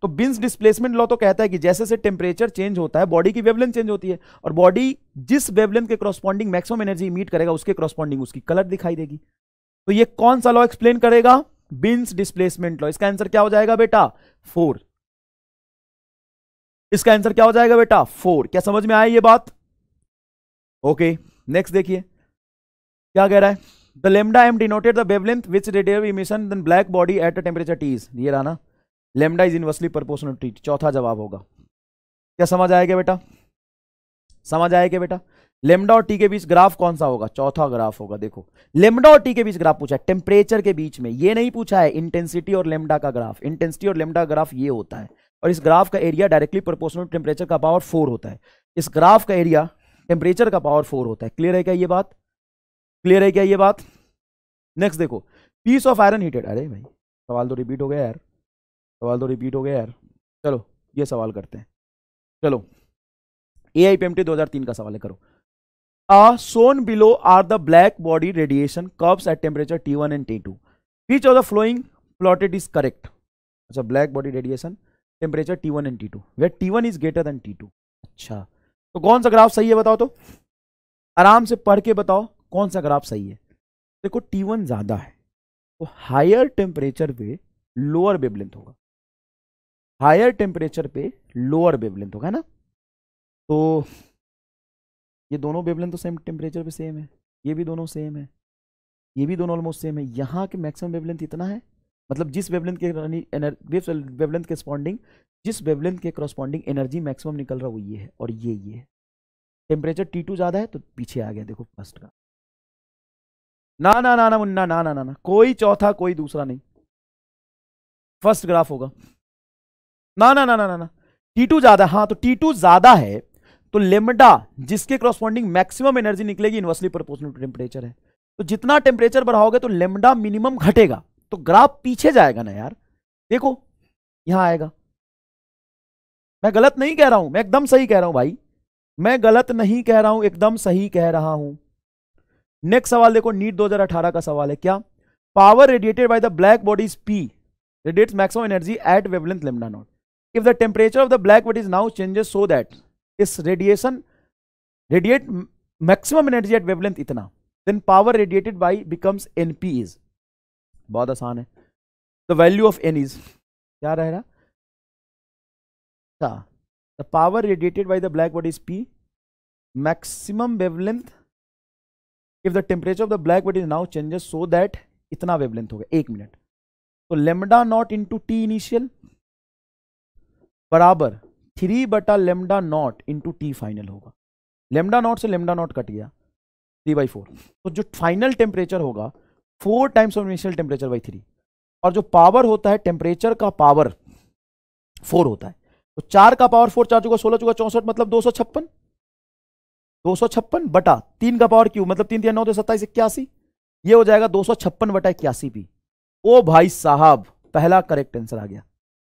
तो बिन्स डिस्प्लेसमेंट लॉ तो कहता है कि जैसे से टेम्परेचर चेंज होता है बॉडी की वेवलेंथ चेंज होती है, और बॉडी जिस वेवलेंथ के करस्पॉन्डिंग मैक्सिमम एनर्जी इमिट करेगा उसके करस्पॉन्डिंग उसकी कलर दिखाई देगी। तो ये कौन सा लॉ एक्सप्लेन करेगा? Beans displacement law. इसका आंसर क्या हो जाएगा बेटा? 4। इसका आंसर क्या हो जाएगा बेटा? 4। क्या समझ में आया ये बात? ओके, नेक्स्ट देखिए क्या कह रहा है। The lambda M denoted the wavelength which radiative emission then black body at a temperature T is. ये रहा ना, lambda is inversely proportional to T. चौथा जवाब होगा। क्या समझ आएगा बेटा? समझ आएगा बेटा? लेमडा और टी के बीच ग्राफ कौन सा होगा? चौथा ग्राफ होगा। देखो, लेमडा और टी के बीच ग्राफ पूछा है, टेम्परेचर के बीच में। ये नहीं पूछा है इंटेंसिटी और लेमडा का ग्राफ। इंटेंसिटी और लेमडा का ग्राफ ये होता है, और इस ग्राफ का area directly proportional to temperature का पावर 4 होता है। इस ग्राफ का एरिया टेम्परेचर का पावर 4 होता है। क्लियर है क्या ये बात? क्लियर है क्या ये बात? नेक्स्ट देखो, पीस ऑफ आयरन हीटेड। अरे भाई सवाल तो रिपीट हो गया यार, सवाल तो रिपीट हो गया यार। चलो ये सवाल करते हैं। चलो, AIPMT 2003 का सवाल है, करो। shown below are the black body radiation curves at temperature T1 and T2. Which of the following plotted is correct? अच्छा, black body radiation temperature T1 and T2 where T1 is greater than T2। अच्छा, तो कौन सा graph सही है बताओ तो, आराम से पढ़ के बताओ कौन सा ग्राफ सही है। देखो T1 ज्यादा है तो हायर टेम्परेचर पे लोअर वेवलेंथ होगा, हायर टेम्परेचर पे लोअर वेवलेंथ होगा ना। तो ये दोनों वेवलेंथ तो सेम टेम्परेचर पे सेम है, ये भी दोनों सेम है, ये भी दोनों ऑलमोस्ट सेम है। यहाँ के मैक्सिमम वेवलेंथ इतना है, मतलब जिस वेवलेंथ के वेवलेंथ के करस्पॉन्डिंग, जिस वेवलेंथ के करस्पॉन्डिंग एनर्जी मैक्सिमम निकल रहा वो ये है, और ये है। टेम्परेचर T2 ज्यादा है तो पीछे आ गया, देखो फर्स्ट का। ना ना ना ना मुन्ना, ना ना ना ना, कोई चौथा कोई दूसरा नहीं, फर्स्ट ग्राफ होगा। ना ना ना ना ना, T2 ज्यादा। हाँ, तो T2 ज्यादा है तो लेमडा जिसके करस्पॉन्डिंग मैक्सिमम एनर्जी निकलेगी इनवर्सली प्रोपोर्शनल टू टेम्परेचर है। तो जितना टेम्परेचर बढ़ाओगे तो लेमडा मिनिमम घटेगा, तो ग्राफ पीछे जाएगा ना यार। देखो यहां आएगा। मैं गलत नहीं कह रहा हूं, मैं एकदम सही कह रहा हूं भाई, मैं गलत नहीं कह रहा हूं, एकदम सही कह रहा हूं। नेक्स्ट सवाल देखो, नीट 2018 का सवाल है। क्या? Power radiated by the black bodies P radiates maximum energy at wavelength lambda naught. If the temperature of the black body is now changes so that its radiate maximum energy at wavelength इतना, then power radiated by becomes NP is। बहुत आसान है। The value of N is क्या रहेगा? The power radiated by the black body is P, maximum wavelength if the temperature of the black body is now changes so that इतना wavelength होगा। एक minute, तो lambda naught into T initial बराबर 3 बटा lambda naught into T final होगा। Lambda naught से lambda naught cut गया, 3/4। तो जो फाइनल टेम्परेचर होगा 4 times of initial temperature by 3, और जो पावर होता है टेम्परेचर का पावर 4 होता है। तो 4 का पावर 4, 4 चुका 16 चुका 64, मतलब 256। 256 बटा 3 का पावर क्यू, मतलब 3 3 9 27 81, ये हो जाएगा 256 बटा 81 पी। ओ भाई साहब, पहला करेक्ट आंसर आ गया,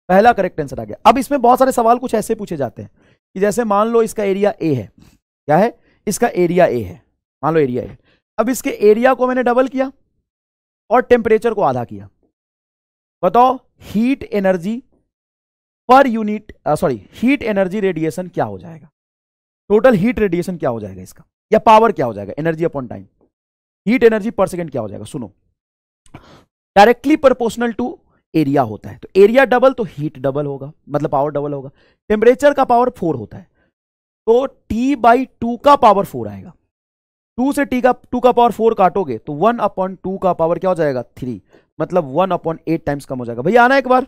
पहला करेक्ट आंसर आ गया। अब इसमें बहुत सारे सवाल कुछ ऐसे पूछे जाते हैं कि जैसे मान लो इसका एरिया ए है, क्या है? इसका एरिया ए है, मान लो एरिया ए। अब इसके एरिया को मैंने डबल किया और टेम्परेचर को आधा किया। बताओ heat energy per unit, sorry heat energy radiation क्या हो जाएगा? टोटल हीट रेडिएशन क्या हो जाएगा इसका, या पावर क्या हो जाएगा? Energy upon time, heat energy पर सेकेंड क्या हो जाएगा? सुनो, डायरेक्टली प्रोपोर्शनल टू एरिया होता है, तो एरिया डबल तो हीट डबल होगा, मतलब पावर डबल होगा। टेम्परेचर का पावर 4 होता है तो T/2 का पावर 4 आएगा। टू का पावर 4 काटोगे तो 1/2 का पावर क्या हो जाएगा 3, मतलब 1/8 टाइम्स कम हो जाएगा। भैया आना एक बार।